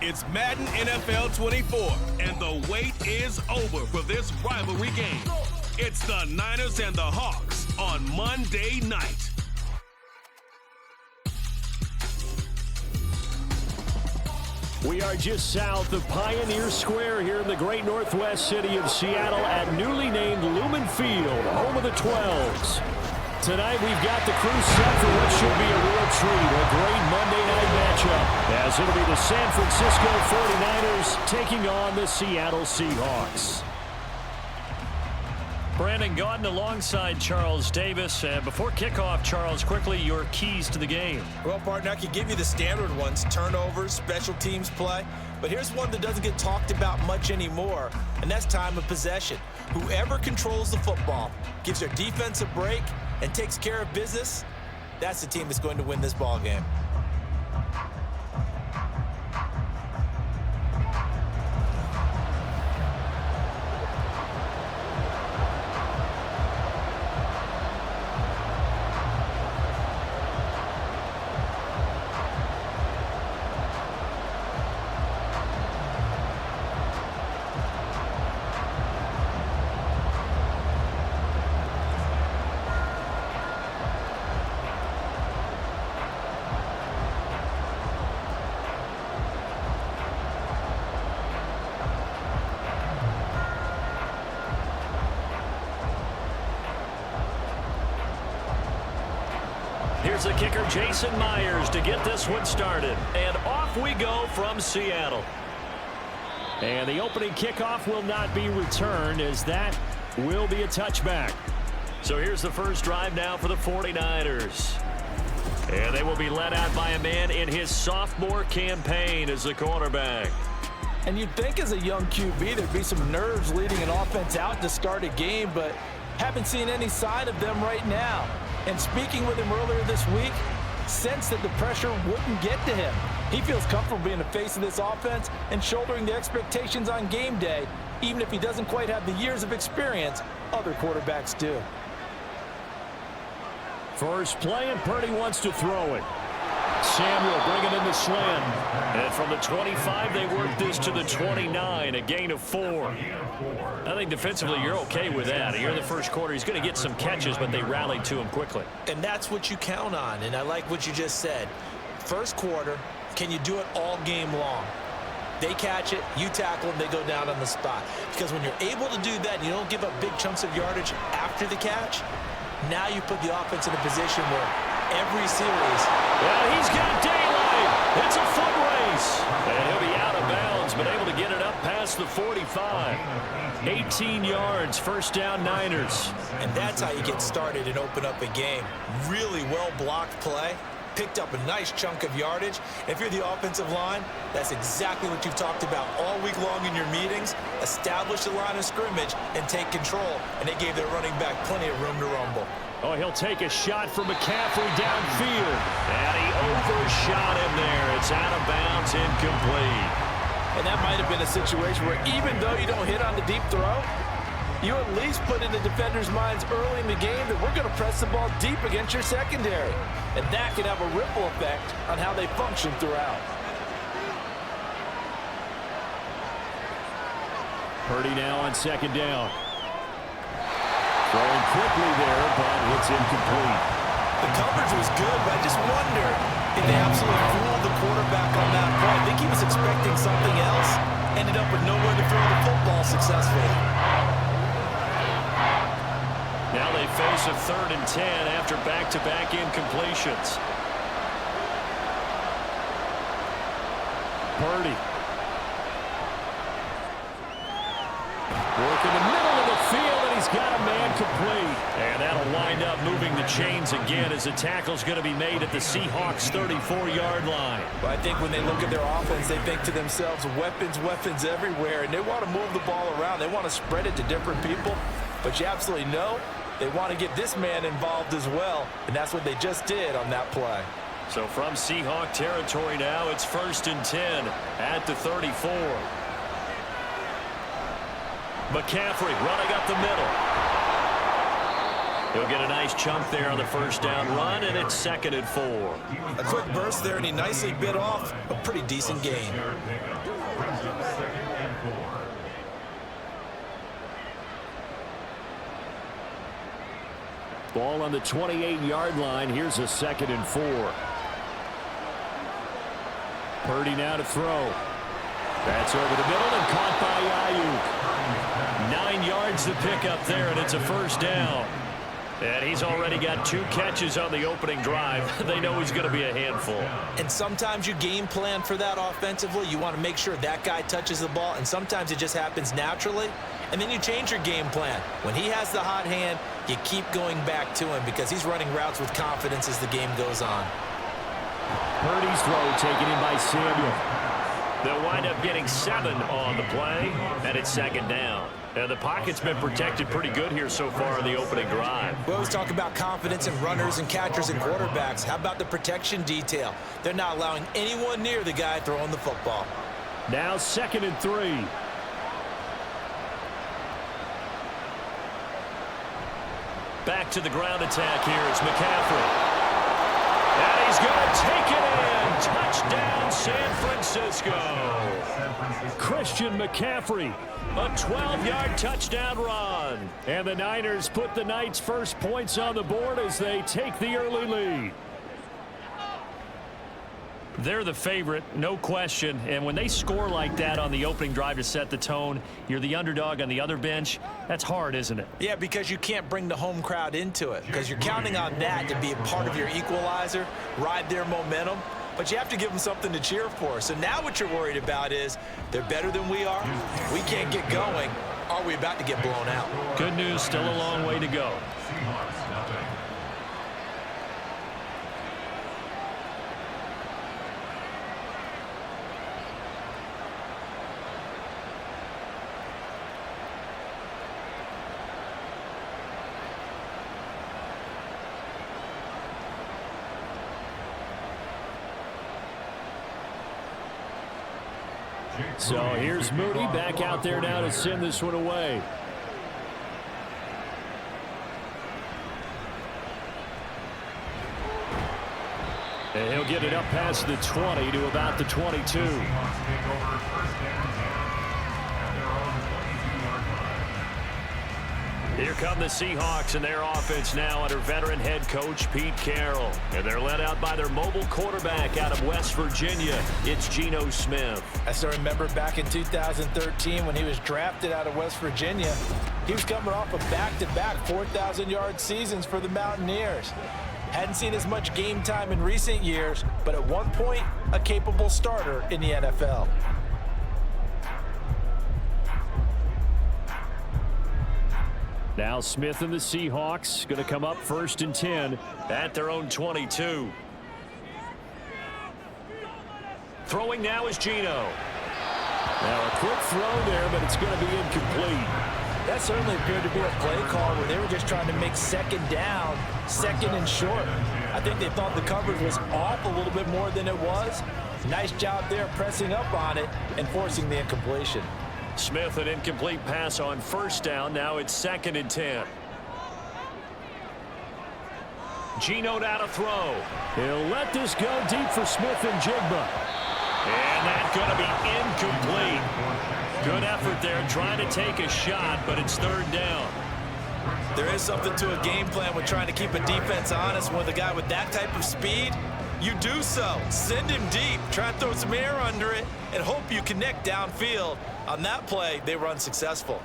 It's Madden NFL 24, and the wait is over for this rivalry game. It's the Niners and the Hawks on Monday night. We are just south of Pioneer Square here in the great northwest city of Seattle at newly named Lumen Field, home of the 12s. Tonight we've got the crew set for what should be a real treat, a great Monday night matchup, as it'll be the San Francisco 49ers taking on the Seattle Seahawks. Brandon Gaudin alongside Charles Davis. And before kickoff, Charles, quickly your keys to the game. Well, partner, I could give you the standard ones, turnovers, special teams play. But here's one that doesn't get talked about much anymore, and that's time of possession. Whoever controls the football, gives their defense a break, and takes care of business, that's the team that's going to win this ball game. Here's the kicker, Jason Myers, to get this one started. And off we go from Seattle. And the opening kickoff will not be returned, as that will be a touchback. So here's the first drive now for the 49ers. And they will be led out by a man in his sophomore campaign as the quarterback. And you'd think as a young QB there'd be some nerves leading an offense out to start a game, but haven't seen any sign of them right now. And speaking with him earlier this week, sensed that the pressure wouldn't get to him. He feels comfortable being the face of this offense and shouldering the expectations on game day, even if he doesn't quite have the years of experience other quarterbacks do. First play, and Purdy wants to throw it. Samuel bringing in the slam. And from the 25, they work this to the 29, a gain of 4. I think defensively you're okay with that. Here in the first quarter, he's going to get some catches, but they rallied to him quickly. And that's what you count on, and I like what you just said. First quarter, can you do it all game long? They catch it, you tackle them, they go down on the spot. Because when you're able to do that and you don't give up big chunks of yardage after the catch, now you put the offense in a position where every series. Yeah, he's got daylight. It's a foot race. And he'll be out of bounds, but able to get it up past the 45. 18 yards, first down Niners. And that's how you get started and open up a game. Really well-blocked play. Picked up a nice chunk of yardage. If you're the offensive line, that's exactly what you've talked about all week long in your meetings. Establish the line of scrimmage and take control. And they gave their running back plenty of room to rumble. Oh, he'll take a shot from McCaffrey downfield. And he overshot him there. It's out of bounds, incomplete. And that might have been a situation where even though you don't hit on the deep throw, you at least put in the defenders' minds early in the game that we're going to press the ball deep against your secondary. And that can have a ripple effect on how they function throughout. Purdy now on second down. Throwing quickly there, but it's incomplete. The coverage was good, but I just wonder if they absolutely fooled the quarterback on that play. I think he was expecting something else. Ended up with nowhere to throw the football successfully. Now they face a 3rd and 10 after back-to-back incompletions. Purdy. Work in the middle of the field, and he's got a man complete. And that'll wind up moving the chains again as the tackle's going to be made at the Seahawks' 34-yard line. Well, I think when they look at their offense, they think to themselves, weapons, weapons everywhere, and they want to move the ball around. They want to spread it to different people, but you absolutely know they want to get this man involved as well, and that's what they just did on that play. So from Seahawk territory now, it's 1st and 10 at the 34. McCaffrey running up the middle. He'll get a nice chunk there on the first down run, and it's 2nd and 4. A quick burst there, and he nicely bit off a pretty decent gain. Ball on the 28-yard line. Here's a 2nd and 4. Purdy now to throw. That's over the middle and caught by Ayuk. 9 yards to pick up there, and it's a first down. And he's already got 2 catches on the opening drive. They know he's going to be a handful. And sometimes you game plan for that offensively. You want to make sure that guy touches the ball, and sometimes it just happens naturally. And then you change your game plan. When he has the hot hand, you keep going back to him because he's running routes with confidence as the game goes on. Purdy's throw taken in by Samuel. They'll wind up getting 7 on the play, and it's 2nd down. And the pocket's been protected pretty good here so far in the opening drive. We always talk about confidence in runners and catchers and quarterbacks. How about the protection detail? They're not allowing anyone near the guy throwing the football. Now 2nd and 3. Back to the ground attack here. It's McCaffrey. And he's going to take it in. Touchdown, San Francisco. Christian McCaffrey. A 12-yard touchdown run. And the Niners put the Knights' first points on the board as they take the early lead. They're the favorite, no question. And when they score like that on the opening drive to set the tone, you're the underdog on the other bench. That's hard, isn't it? Yeah, because you can't bring the home crowd into it because you're counting on that to be a part of your equalizer, ride their momentum. But you have to give them something to cheer for. So now what you're worried about is they're better than we are. We can't get going. Are we about to get blown out? Good news, still a long way to go. So here's Mooney back out there now to send this one away. And he'll get it up past the 20 to about the 22. Here come the Seahawks and their offense now under veteran head coach Pete Carroll. And they're led out by their mobile quarterback out of West Virginia. It's Geno Smith. I still remember back in 2013 when he was drafted out of West Virginia. He was coming off of back-to-back 4,000-yard seasons for the Mountaineers. Hadn't seen as much game time in recent years, but at one point, a capable starter in the NFL. Now Smith and the Seahawks going to come up 1st and 10 at their own 22. Throwing now is Geno. Now a quick throw there, but it's going to be incomplete. That certainly appeared to be a play call where they were just trying to make 2nd down, 2nd and short. I think they thought the coverage was off a little bit more than it was. Nice job there pressing up on it and forcing the incompletion. Smith, an incomplete pass on 1st down. Now it's 2nd and 10. Geno now to throw. He'll let this go deep for Smith and Jigba. And that's going to be incomplete. Good effort there trying to take a shot, but it's 3rd down. There is something to a game plan with trying to keep a defense honest with a guy with that type of speed. You do so. Send him deep. Try and throw some air under it and hope you connect downfield. On that play, they were unsuccessful.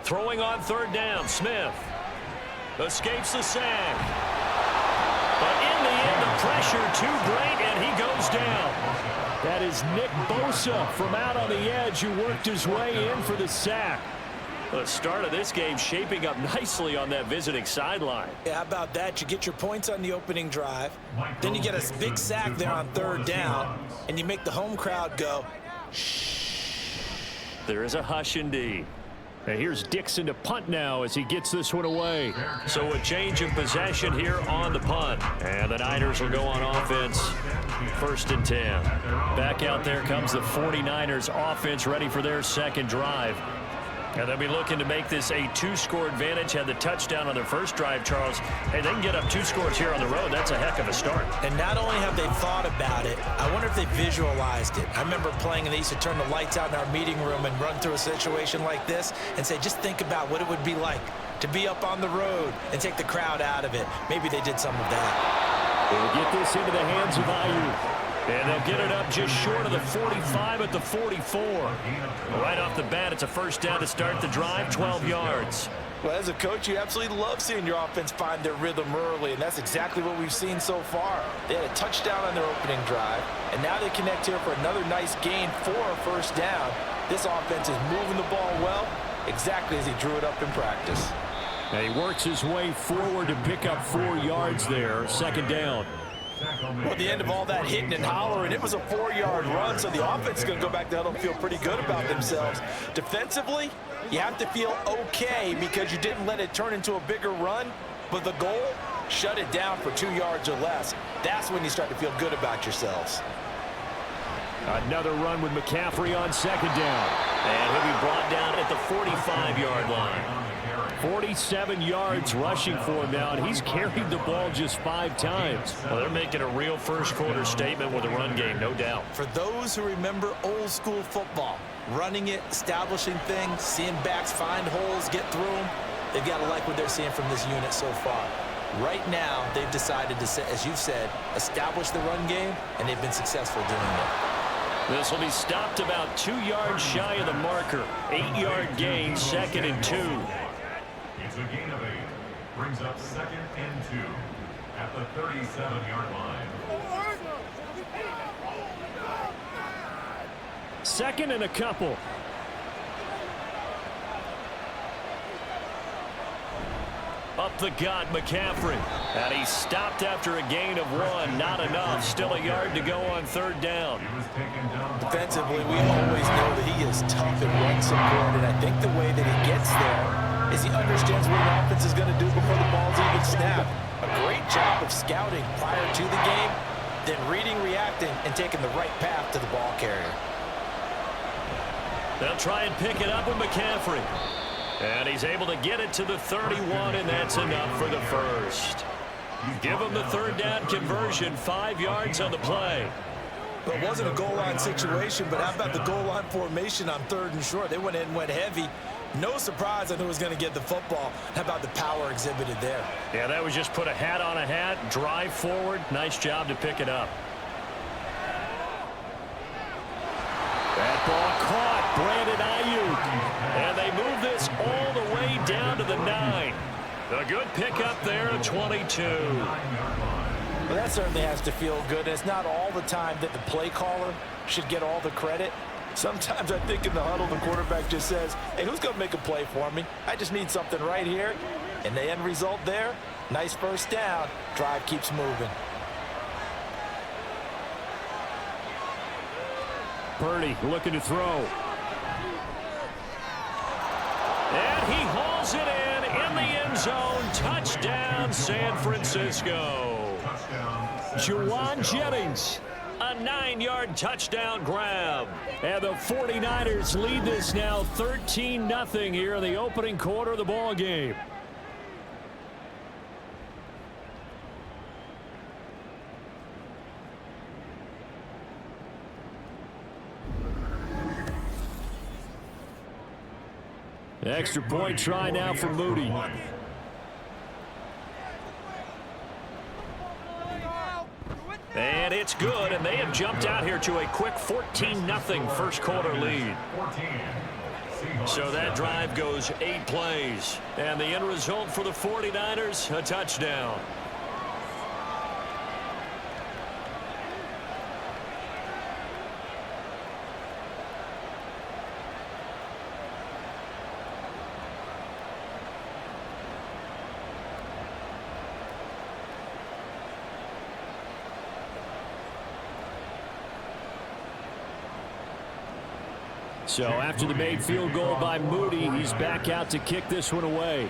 Throwing on 3rd down, Smith escapes the sack. But in the end, the pressure too great, and he goes down. That is Nick Bosa from out on the edge who worked his way in for the sack. The start of this game shaping up nicely on that visiting sideline. Yeah, how about that? You get your points on the opening drive. Then you get a big sack there on 3rd down, and you make the home crowd go, shh. There is a hush indeed. And here's Dixon to punt now as he gets this one away. So a change of possession here on the punt. And the Niners will go on offense. 1st and 10. Back out there comes the 49ers offense ready for their 2nd drive. And they'll be looking to make this a 2-score advantage. Had the touchdown on their first drive, Charles. Hey, they can get up 2 scores here on the road. That's a heck of a start. And not only have they thought about it, I wonder if they visualized it. I remember playing, and they used to turn the lights out in our meeting room and run through a situation like this and say, just think about what it would be like to be up on the road and take the crowd out of it. Maybe they did some of that. They'll get this into the hands of Ayuk. And they'll get it up just short of the 45 at the 44. Right off the bat, it's a first down to start the drive, 12 yards. Well, as a coach, you absolutely love seeing your offense find their rhythm early, and that's exactly what we've seen so far. They had a touchdown on their opening drive, and now they connect here for another nice gain for a first down. This offense is moving the ball well, exactly as he drew it up in practice. And he works his way forward to pick up 4 yards there, second down. Well, at the end of all that hitting and hollering, it was a 4-yard run, so the offense is going to go back to huddle and feel pretty good about themselves. Defensively, you have to feel okay because you didn't let it turn into a bigger run, but the goal, shut it down for 2 yards or less. That's when you start to feel good about yourselves. Another run with McCaffrey on second down. And he'll be brought down at the 45-yard line. 47 yards rushing for him now, and he's carried the ball just 5 times. Well, they're making a real first-quarter statement with a run game, no doubt. For those who remember old-school football, running it, establishing things, seeing backs find holes, get through them, they've got to like what they're seeing from this unit so far. Right now, they've decided to, as you've said, establish the run game, and they've been successful doing it. This will be stopped about 2 yards shy of the marker. 8-yard gain, 2nd and 2. It's a gain of 8. Brings up 2nd and 2 at the 37-yard line. Second and a couple. Up the gut, McCaffrey. And he stopped after a gain of 1. Not enough. Still a yard to go on 3rd down. Defensively, we always know that he is tough and run support, and I think the way that he gets there is he understands what an offense is going to do before the ball's even snapped. A great job of scouting prior to the game, then reading, reacting, and taking the right path to the ball carrier. They'll try and pick it up with McCaffrey. And he's able to get it to the 31, and that's enough for the first. Give him the 3rd down conversion, 5 yards on the play. Well, it wasn't a goal line situation, but how about the goal line formation on 3rd and short? They went in, went heavy. No surprise on who was going to get the football. How about the power exhibited there? Yeah, that was just put a hat on a hat, drive forward. Nice job to pick it up. That ball caught. Brandon Ayuk. And they move this all the way down to the 9. A good pickup there at 22. Well, that certainly has to feel good. It's not all the time that the play caller should get all the credit. Sometimes I think in the huddle, the quarterback just says, hey, who's going to make a play for me? I just need something right here. And the end result there, nice first down. Drive keeps moving. Purdy looking to throw. And he hauls it in the end zone. Touchdown, San Francisco. Juwan Jennings. A 9-yard touchdown grab. And the 49ers lead this now 13-0 here in the opening quarter of the ball game. Extra point try now for Moody. And it's good, and they have jumped out here to a quick 14-0 first quarter lead. So that drive goes 8 plays. And the end result for the 49ers, a touchdown. So after the made field goal by Moody, he's back out to kick this one away.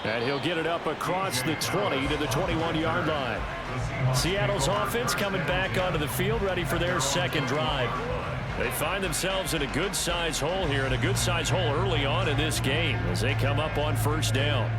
And he'll get it up across the 20 to the 21-yard line. Seattle's offense coming back onto the field, ready for their second drive. They find themselves in a good-sized hole here, and a good-sized hole early on in this game as they come up on first down.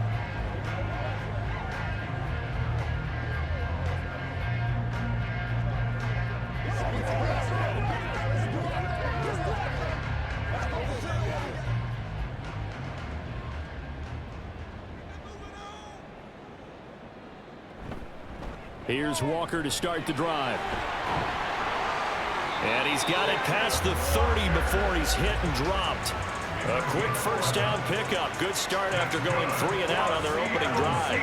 Here's Walker to start the drive. And he's got it past the 30 before he's hit and dropped. A quick first down pickup. Good start after going 3 and out on their opening drive.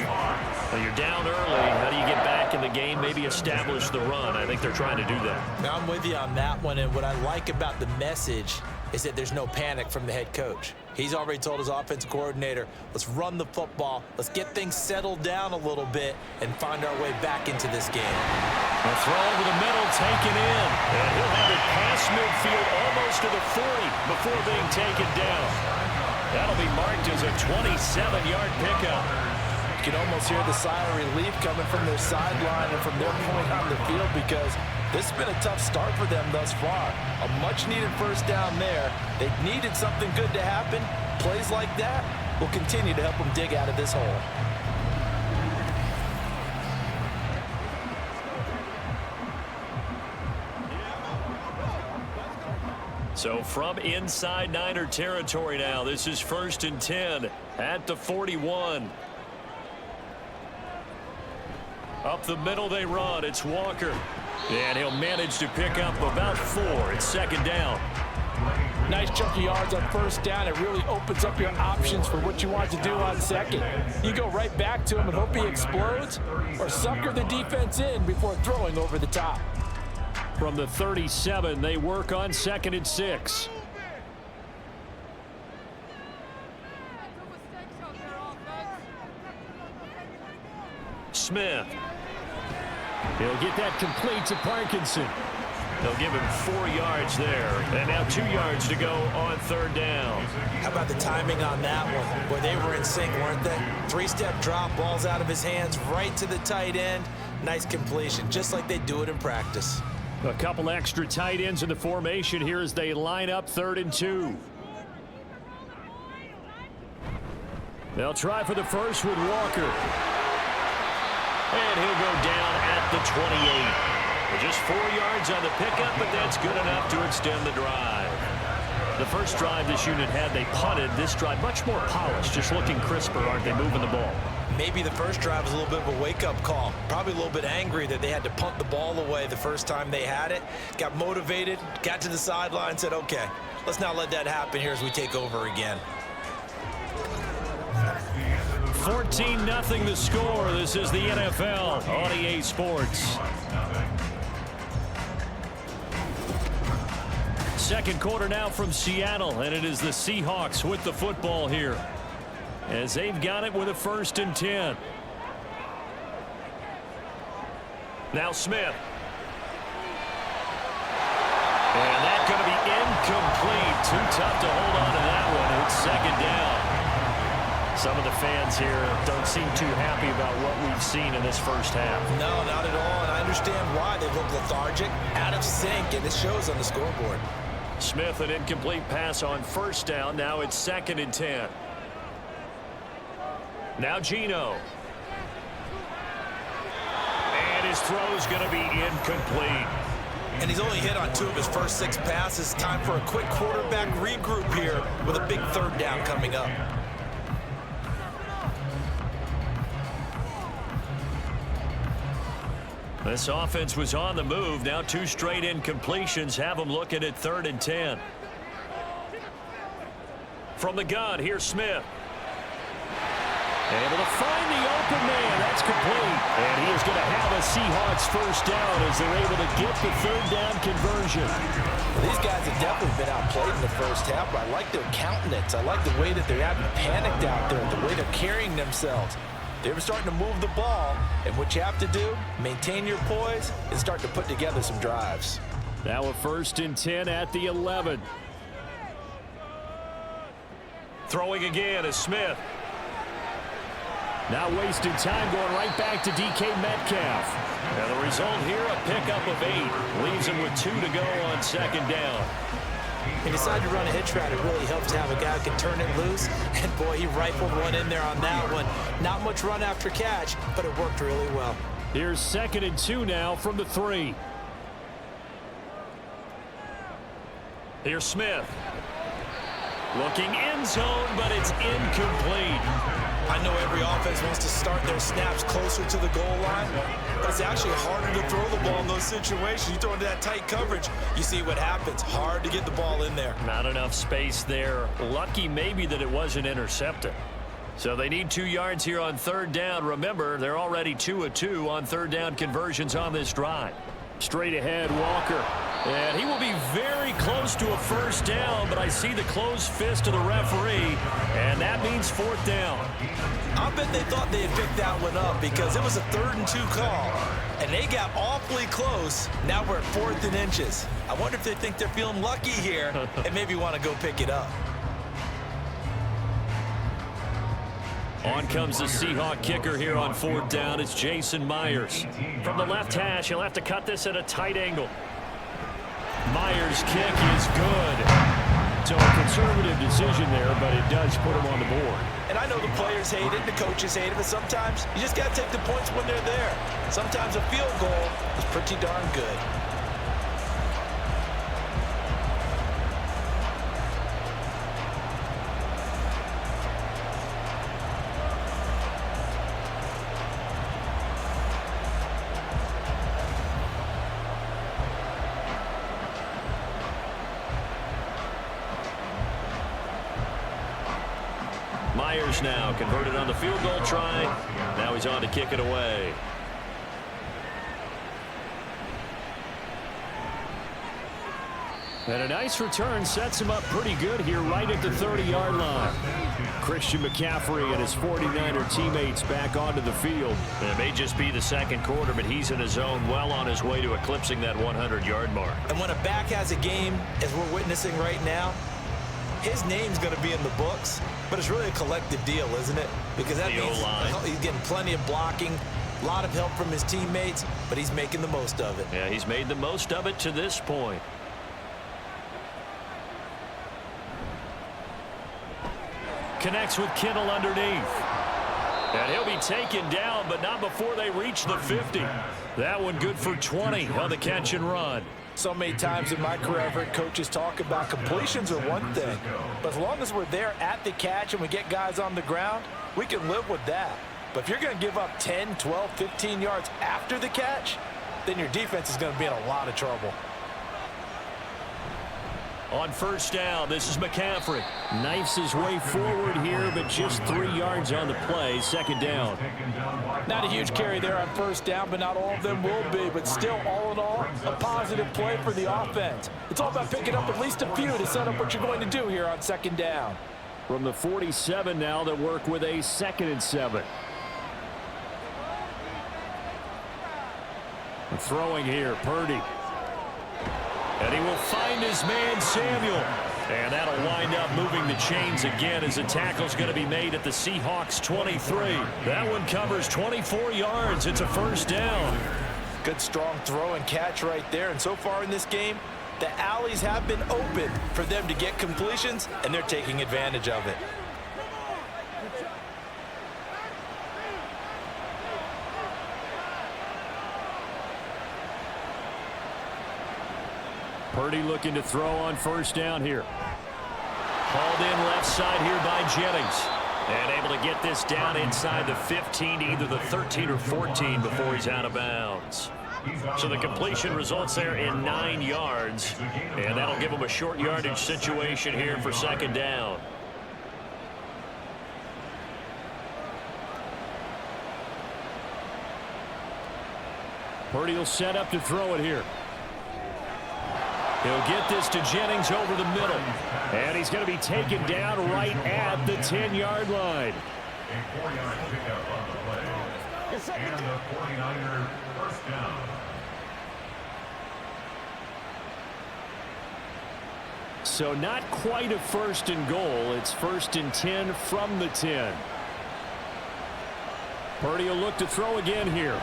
Well, you're down early. How do you get back in the game? Maybe establish the run. I think they're trying to do that. Now, I'm with you on that one, and what I like about the message is that there's no panic from the head coach. He's already told his offensive coordinator, let's run the football, let's get things settled down a little bit and find our way back into this game. A throw over the middle, taken in. And he'll have it past midfield almost to the 40 before being taken down. That'll be marked as a 27-yard pickup. You can almost hear the sigh of relief coming from their sideline and from their point on the field, because this has been a tough start for them thus far. A much-needed first down there. They needed something good to happen. Plays like that will continue to help them dig out of this hole. So from inside Niner territory now, this is 1st and 10 at the 41. Up the middle they run. It's Walker. And he'll manage to pick up about 4. It's second down. Nice chunk of yards on first down. It really opens up your options for what you want to do on second. You go right back to him and hope he explodes, or sucker the defense in before throwing over the top. From the 37, they work on 2nd and 6. Smith. He'll get that complete to Parkinson. They'll give him 4 yards there. And now 2 yards to go on 3rd down. How about the timing on that one? Boy, they were in sync, weren't they? 3-step drop, balls out of his hands, right to the tight end. Nice completion, just like they do it in practice. A couple extra tight ends in the formation here as they line up 3rd and 2. They'll try for the first with Walker. And he'll go down at the 28. Just 4 yards on the pickup, but that's good enough to extend the drive. The first drive this unit had, they punted. This drive much more polished, just looking crisper, aren't they, moving the ball? Maybe the first drive was a little bit of a wake-up call. Probably a little bit angry that they had to punt the ball away the first time they had it. Got motivated, got to the sideline, said, okay, let's not let that happen here as we take over again. 14-0 the score. This is the NFL on EA Sports. Second quarter now from Seattle, and it is the Seahawks with the football here, as they've got it with a 1st and 10. Now Smith. And that's going to be incomplete. Too tough to hold on to that one. It's second down. Some of the fans here don't seem too happy about what we've seen in this first half. No, not at all, and I understand why. They look lethargic, out of sync, and it shows on the scoreboard. Smith, an incomplete pass on first down. Now it's 2nd and 10. Now Geno. And his throw's going to be incomplete. And he's only hit on 2 of his first 6 passes. Time for a quick quarterback regroup here with a big 3rd down coming up. This offense was on the move. Now 2 straight incompletions have them looking at 3rd and 10. From the gun, here's Smith. Able to find the open man. That's complete. And he is going to have a Seahawks first down as they're able to get the 3rd down conversion. Well, these guys have definitely been outplayed in the first half, but I like their countenance. I like the way that they haven't panicked out there, the way they're carrying themselves. They were starting to move the ball, and what you have to do, maintain your poise and start to put together some drives. Now a 1st and 10 at the 11. Throwing again is Smith. Not wasting time, going right back to DK Metcalf. And the result here, a pickup of 8. Leaves him with 2 to go on second down. He decided to run a hitch route. It really helps to have a guy who can turn it loose. And, boy, he rifled one in there on that one. Not much run after catch, but it worked really well. Here's 2nd and 2 now from the 3. Here's Smith. Looking end zone, but it's incomplete. I know every offense wants to start their snaps closer to the goal line, but it's actually harder to throw the ball in those situations. You throw into that tight coverage, you see what happens. Hard to get the ball in there. Not enough space there. Lucky maybe that it wasn't intercepted. So they need 2 yards here on 3rd down. Remember, they're already 2 of 2 on 3rd down conversions on this drive. Straight ahead, Walker. And he will be very close to a 1st down, but I see the closed fist of the referee, and that means 4th down. I bet they thought they had picked that one up because it was a 3rd and 2 call, and they got awfully close. Now we're at 4th and inches. I wonder if they think they're feeling lucky here and maybe want to go pick it up. On comes the Seahawk kicker here on 4th down. It's Jason Myers. From the left hash, he'll have to cut this at a tight angle. Myers' kick is good. So a conservative decision there, but it does put him on the board. And I know the players hate it, the coaches hate it, but sometimes you just got to take the points when they're there. Sometimes a field goal is pretty darn good. Myers now converted on the field goal try. Now he's on to kick it away. And a nice return sets him up pretty good here right at the 30-yard line. Christian McCaffrey and his 49er teammates back onto the field. It may just be the 2nd quarter, but he's in his zone, well on his way to eclipsing that 100-yard mark. And when a back has a game, as we're witnessing right now, his name's going to be in the books, but it's really a collective deal, isn't it? Because that means he's getting plenty of blocking, a lot of help from his teammates, but he's making the most of it. Yeah, he's made the most of it to this point. Connects with Kittle underneath. And he'll be taken down, but not before they reach the 50. That one good for 20 on the catch and run. So many times in my career, I've heard coaches talk about completions are one thing, but as long as we're there at the catch and we get guys on the ground, we can live with that. But if you're going to give up 10, 12, 15 yards after the catch, then your defense is going to be in a lot of trouble. On 1st down, this is McCaffrey. Knifes his way forward here, but just 3 yards on the play. 2nd down. Not a huge carry there on 1st down, but not all of them will be. But still, all in all, a positive play for the offense. It's all about picking up at least a few to set up what you're going to do here on 2nd down. From the 47 now, they work with a 2nd and 7. Throwing here, Purdy. And he will find his man, Samuel. And that'll wind up moving the chains again as the tackle's going to be made at the Seahawks 23. That one covers 24 yards. It's a 1st down. Good, strong throw and catch right there. And so far in this game, the alleys have been open for them to get completions, and they're taking advantage of it. Purdy looking to throw on 1st down here. Hauled in left side here by Jennings. And able to get this down inside the 15 to either the 13 or 14 before he's out of bounds. So the completion results there in 9 yards. And that'll give him a short yardage situation here for 2nd down. Purdy will set up to throw it here. He'll get this to Jennings over the middle. And he's going to be taken down right at the 10-yard line. A 4-yard pickup on the play. And the 49er 1st down. So not quite a 1st and goal. It's 1st and 10 from the 10. Purdy will look to throw again here.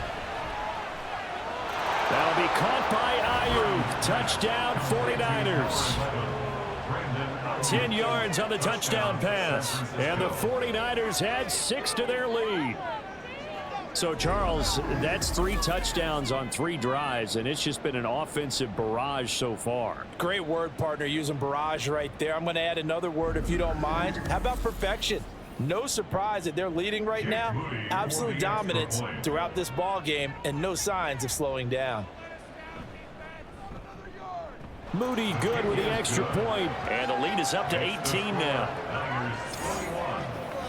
That'll be caught by Ayuk. Touchdown, 49ers. 10 yards on the touchdown pass. And the 49ers had 6 to their lead. So, Charles, that's 3 touchdowns on 3 drives, and it's just been an offensive barrage so far. Great word, partner, using barrage right there. I'm going to add another word if you don't mind. How about perfection? No surprise that they're leading right now. Absolute dominance throughout this ball game and no signs of slowing down. Moody good with the extra point. And the lead is up to 18 now.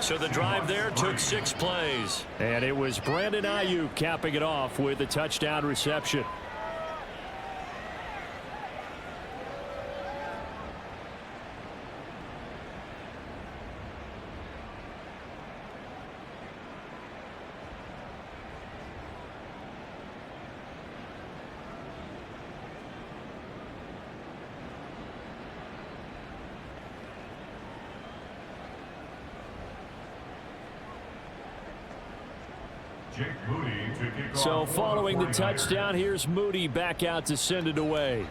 So the drive there took 6 plays. And it was Brandon Ayuk capping it off with a touchdown reception. So following the touchdown, here's Moody back out to send it away.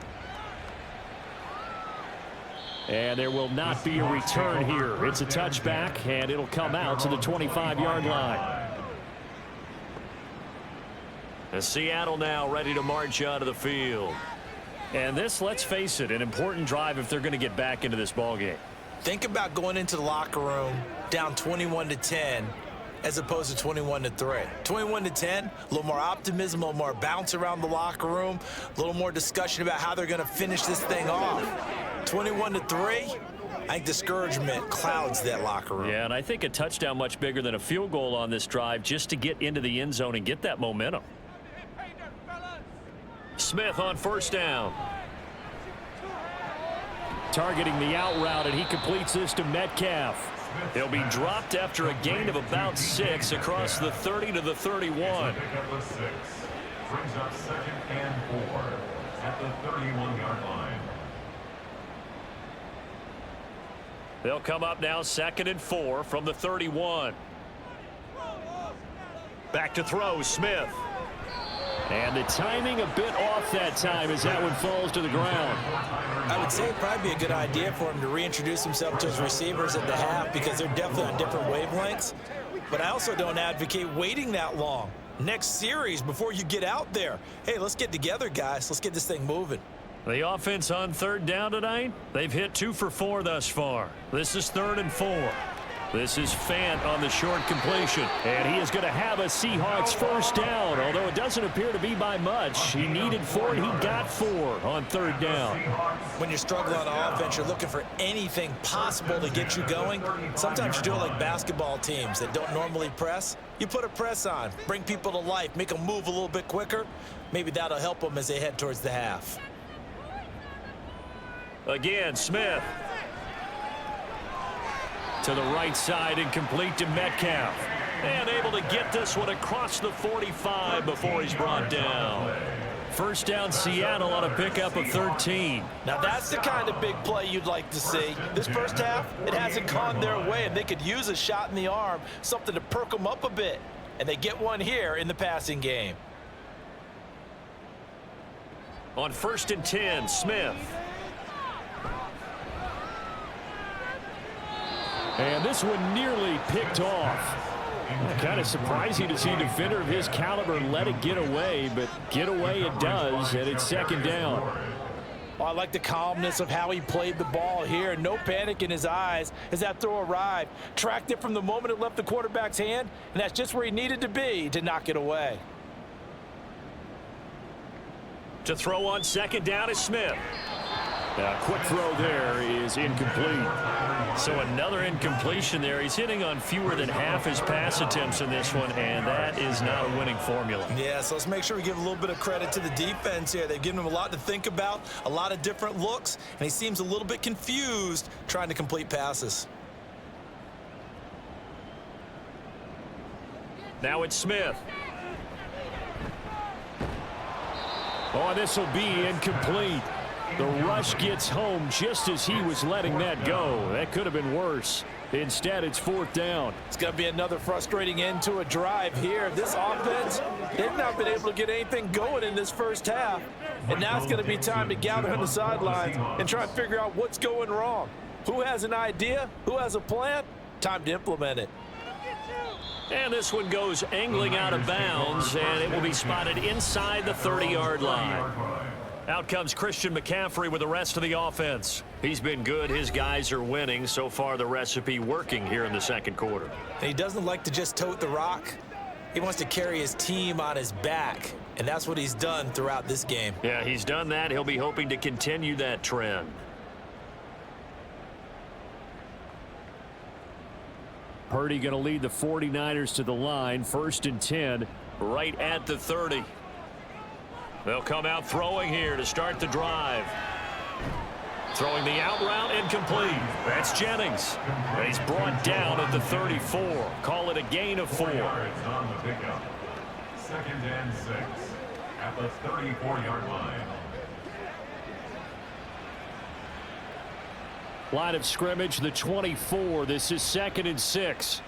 And there will not be a return here. It's a touchback, and it'll come out to the 25-yard line. And Seattle now ready to march out of the field. And this, let's face it, an important drive if they're going to get back into this ballgame. Think about going into the locker room down 21-10. As opposed to 21-3. 21-10, a little more optimism, a little more bounce around the locker room, a little more discussion about how they're going to finish this thing off. 21-3, I think discouragement clouds that locker room. Yeah, and I think a touchdown much bigger than a field goal on this drive just to get into the end zone and get that momentum. Smith on first down. Targeting the out route, and he completes this to Metcalf. He'll be dropped after a gain of about 6 across the 30 to the 31. Brings up 2nd and 4 at the 31-yard line. They'll come up now 2nd and 4 from the 31. Back to throw, Smith. And the timing a bit off that time as that one falls to the ground. I would say it'd probably be a good idea for him to reintroduce himself to his receivers at the half because they're definitely on different wavelengths. But I also don't advocate waiting that long. Next series before you get out there. Hey, let's get together, guys. Let's get this thing moving. The offense on 3rd down tonight, they've hit 2 for 4 thus far. This is 3rd and 4. This is Fant on the short completion. And he is going to have a Seahawks first down, although it doesn't appear to be by much. He needed 4, and he got 4 on 3rd down. When you're struggling on offense, you're looking for anything possible to get you going. Sometimes you do it like basketball teams that don't normally press. You put a press on, bring people to life, make them move a little bit quicker. Maybe that'll help them as they head towards the half. Again, Smith. To the right side and complete to Metcalf. And able to get this one across the 45 before he's brought down. First down Seattle on a pickup of 13. Now that's the kind of big play you'd like to see. This first half, it hasn't gone their way, and they could use a shot in the arm, something to perk them up a bit. And they get one here in the passing game. On 1st and 10, Smith. And this one nearly picked off. Kind of surprising to see a defender of his caliber let it get away, but get away it does, and it's 2nd down. Well, I like the calmness of how he played the ball here. No panic in his eyes as that throw arrived. Tracked it from the moment it left the quarterback's hand, and that's just where he needed to be to knock it away. To throw on 2nd down is Smith. A quick throw there is incomplete. So another incompletion there. He's hitting on fewer than half his pass attempts in this one, and that is not a winning formula. Yeah, so let's make sure we give a little bit of credit to the defense here. They've given him a lot to think about, a lot of different looks, and he seems a little bit confused trying to complete passes. Now it's Smith. Oh, this will be incomplete. The rush gets home just as he was letting that go. That could have been worse. Instead, it's 4th down. It's going to be another frustrating end to a drive here. This offense, they've not been able to get anything going in this first half. And now it's going to be time to gather on the sidelines and try and figure out what's going wrong. Who has an idea? Who has a plan? Time to implement it. And this one goes angling out of bounds, and it will be spotted inside the 30-yard line. Out comes Christian McCaffrey with the rest of the offense. He's been good. His guys are winning. So far, the recipe working here in the second quarter. And he doesn't like to just tote the rock. He wants to carry his team on his back, and that's what he's done throughout this game. Yeah, he's done that. He'll be hoping to continue that trend. Purdy going to lead the 49ers to the line. 1st and 10. Right at the 30. They'll come out throwing here to start the drive. Throwing the out route incomplete. That's Jennings. He's brought down at the 34. Call it a gain of 4. 4 yards on the pickup. 2nd and 6 at the 34-yard line. Line of scrimmage, the 24. This is 2nd and 6.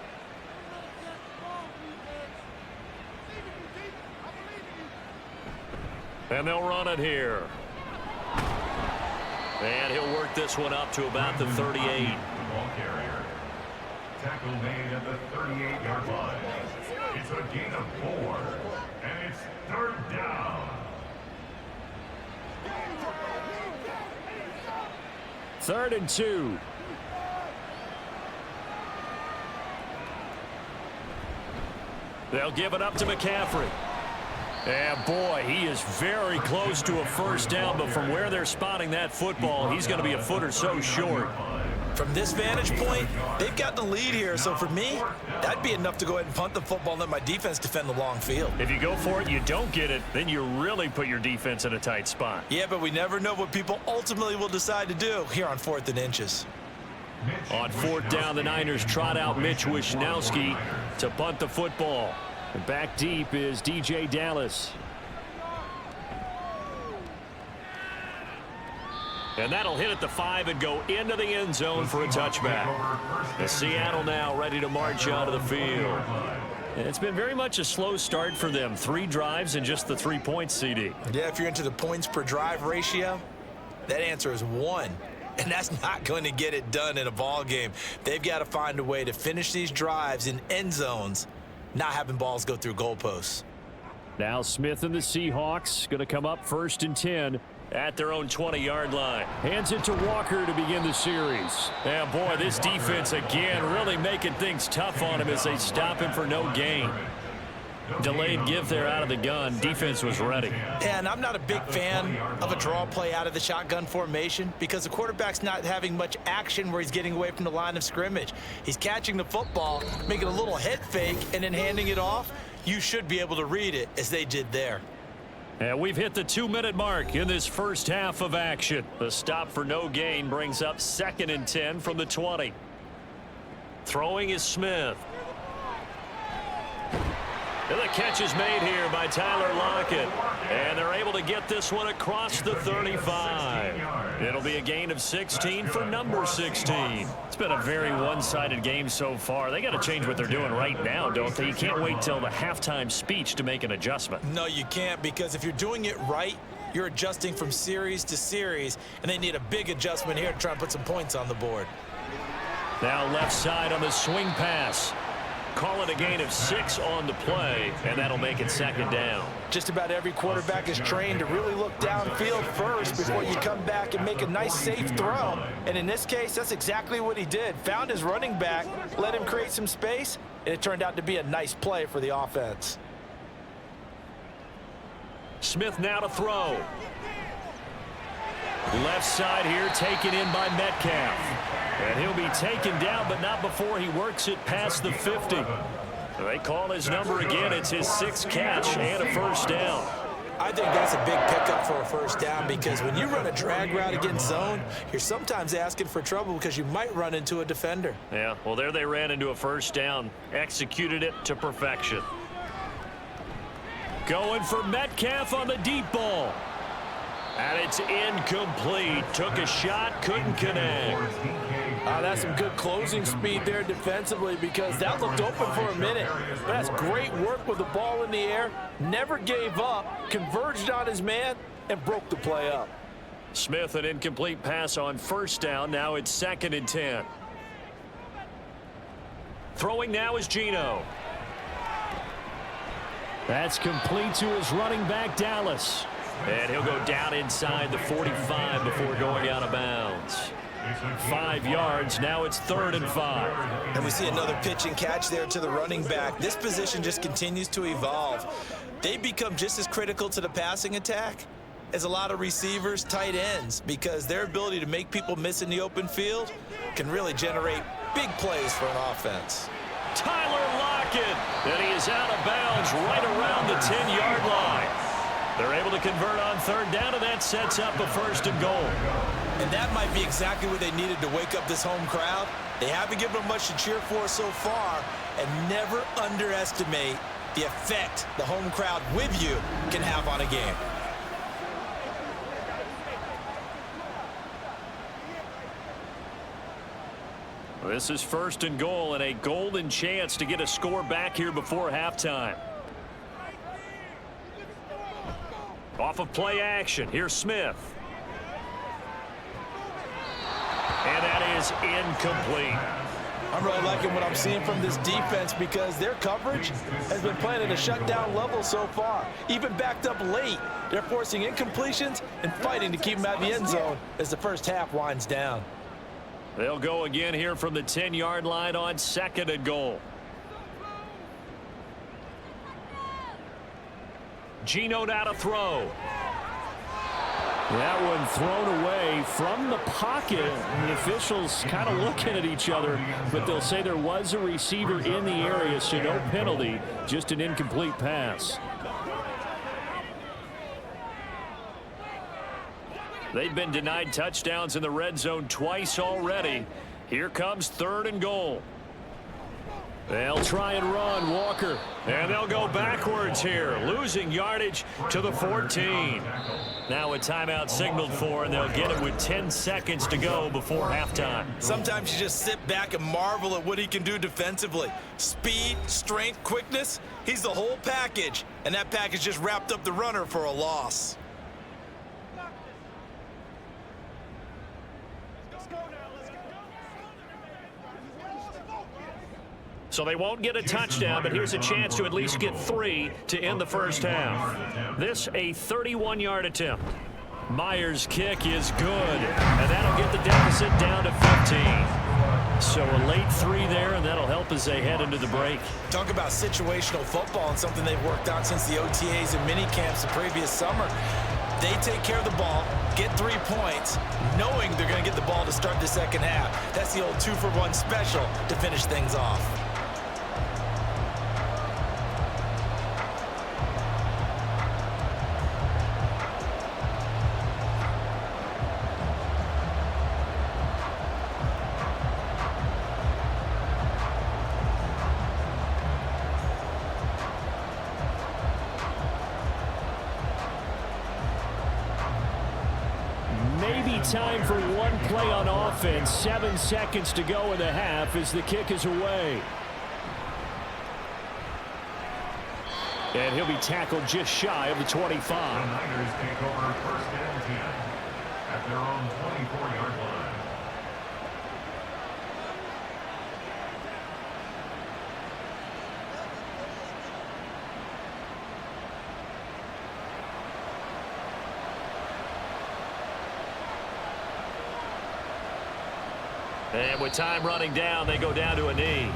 And they'll run it here. And he'll work this one up to about the 38. The ball carrier. Tackle made at the 38-yard line. It's a gain of 4. And it's 3rd down. 3rd and 2. They'll give it up to McCaffrey. And boy, he is very close to a first down, but from where they're spotting that football, he's going to be a foot or so short. From this vantage point, they've got the lead here, so for me, that'd be enough to go ahead and punt the football and let my defense defend the long field. If you go for it, you don't get it, then you really put your defense in a tight spot. Yeah, but we never know what people ultimately will decide to do here on 4th and inches. On 4th down, the Niners trot out Mitch Wishnowski to punt the football. And back deep is DJ Dallas. And that'll hit at the 5 and go into the end zone for a touchback. The Seattle now ready to march out of the field. It's been very much a slow start for them. 3 drives and just the 3 points, CD. Yeah, if you're into the points per drive ratio, that answer is 1. And that's not going to get it done in a ball game. They've got to find a way to finish these drives in end zones, not having balls go through goalposts. Now Smith and the Seahawks going to come up 1st and 10. At their own 20-yard line. Hands it to Walker to begin the series. Yeah, boy, this defense again really making things tough on him as they stop him for no gain. Delayed give there out of the gun. Defense was ready. Yeah, and I'm not a big fan of a draw play out of the shotgun formation because the quarterback's not having much action where he's getting away from the line of scrimmage. He's catching the football, making a little head fake, and then handing it off. You should be able to read it as they did there. And we've hit the 2-minute mark in this first half of action. The stop for no gain brings up 2nd and 10 from the 20. Throwing is Smith. And the catch is made here by Tyler Lockett. And they're able to get this one across the 35. It'll be a gain of 16 for number 16. It's been a very one-sided game so far. They got to change what they're doing right now, don't they? You can't wait till the halftime speech to make an adjustment. No, you can't, because if you're doing it right, you're adjusting from series to series, and they need a big adjustment here to try and put some points on the board. Now left side on the swing pass. Call it a gain of 6 on the play, and that'll make it 2nd down. Just about every quarterback is trained to really look downfield first before you come back and make a nice, safe throw. And in this case, that's exactly what he did. Found his running back, let him create some space, and it turned out to be a nice play for the offense. Smith now to throw. Left side here taken in by Metcalf. And he'll be taken down, but not before he works it past the 50. They call his number again. It's his 6th catch and a first down. I think that's a big pickup for a first down, because when you run a drag route against zone, you're sometimes asking for trouble because you might run into a defender. Yeah, well, there they ran into a first down. Executed it to perfection. Going for Metcalf on the deep ball. And it's incomplete. Took a shot, couldn't connect. That's some good closing speed there defensively, because that looked open for a minute. But that's great work with the ball in the air. Never gave up, converged on his man, and broke the play up. Smith, an incomplete pass on first down. Now it's 2nd and 10. Throwing now is Geno. That's complete to his running back, Dallas. And he'll go down inside the 45 before going out of bounds. 5 yards. Now it's 3rd and 5. And we see another pitch and catch there to the running back. This position just continues to evolve. They become just as critical to the passing attack as a lot of receivers, tight ends, because their ability to make people miss in the open field can really generate big plays for an offense. Tyler Lockett, and he is out of bounds right around the 10-yard line. They're able to convert on 3rd down, and that sets up a 1st and goal. And that might be exactly what they needed to wake up this home crowd. They haven't given them much to cheer for so far, and never underestimate the effect the home crowd with you can have on a game. This is 1st and goal, and a golden chance to get a score back here before halftime. Off of play action, here's Smith. And that is incomplete. I'm really liking what I'm seeing from this defense, because their coverage has been playing at a shutdown level so far. Even backed up late, they're forcing incompletions and fighting to keep them out of the end zone as the first half winds down. They'll go again here from the 10-yard line on 2nd and goal. Geno now to throw. That one thrown away from the pocket. The officials kind of looking at each other, but they'll say there was a receiver in the area, so no penalty, just an incomplete pass. They've been denied touchdowns in the red zone twice already. Here comes 3rd and goal. They'll try and run, Walker. And they'll go backwards here, losing yardage to the 14. Now a timeout signaled for, and they'll get it with 10 seconds to go before halftime. Sometimes you just sit back and marvel at what he can do defensively. Speed, strength, quickness, he's the whole package. And that package just wrapped up the runner for a loss. So they won't get a touchdown, but here's a chance to at least get 3 to end the first half. This a 31-yard attempt. Myers' kick is good, and that'll get the deficit down to 15. So a late 3 there, and that'll help as they head into the break. Talk about situational football and something they've worked on since the OTAs and mini camps the previous summer. They take care of the ball, get 3 points, knowing they're going to get the ball to start the second half. That's the old 2-for-1 special to finish things off. Time for one play on offense. 7 seconds to go in the half as the kick is away. And he'll be tackled just shy of the 25. The Niners take over 1st and 10 at their own 24-yard line. And with time running down, they go down to a knee.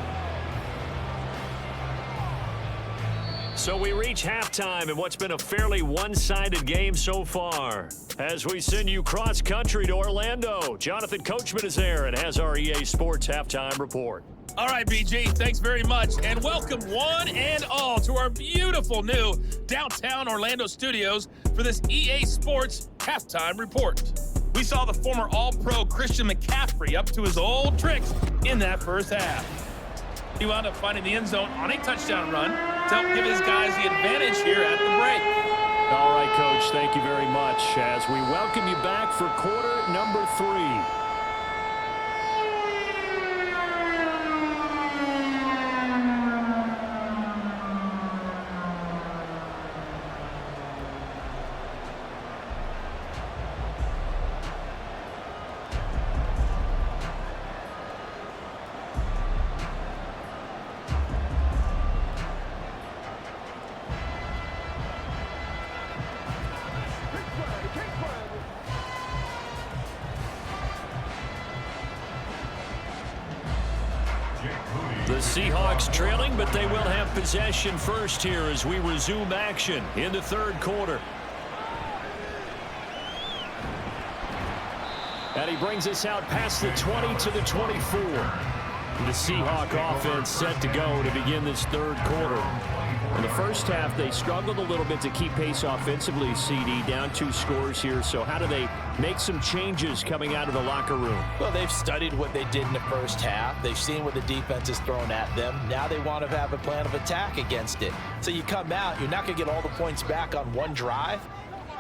So we reach halftime in what's been a fairly one-sided game so far. As we send you cross-country to Orlando, Jonathan Coachman is there and has our EA Sports halftime report. All right, BG, thanks very much, and welcome one and all to our beautiful new downtown Orlando studios for this EA Sports halftime report. We saw the former All-Pro Christian McCaffrey up to his old tricks in that first half. He wound up finding the end zone on a touchdown run to help give his guys the advantage here at the break. All right, Coach, thank you very much as we welcome you back for quarter number 3. The Seahawks trailing, but they will have possession first here as we resume action in the third quarter. And he brings us out past the 20 to the 24. The Seahawk offense set to go to begin this third quarter. In the first half, they struggled a little bit to keep pace offensively, CD, down 2 scores here. So how do they make some changes coming out of the locker room? Well, they've studied what they did in the first half. They've seen what the defense has thrown at them. Now they want to have a plan of attack against it. So you come out, you're not going to get all the points back on one drive,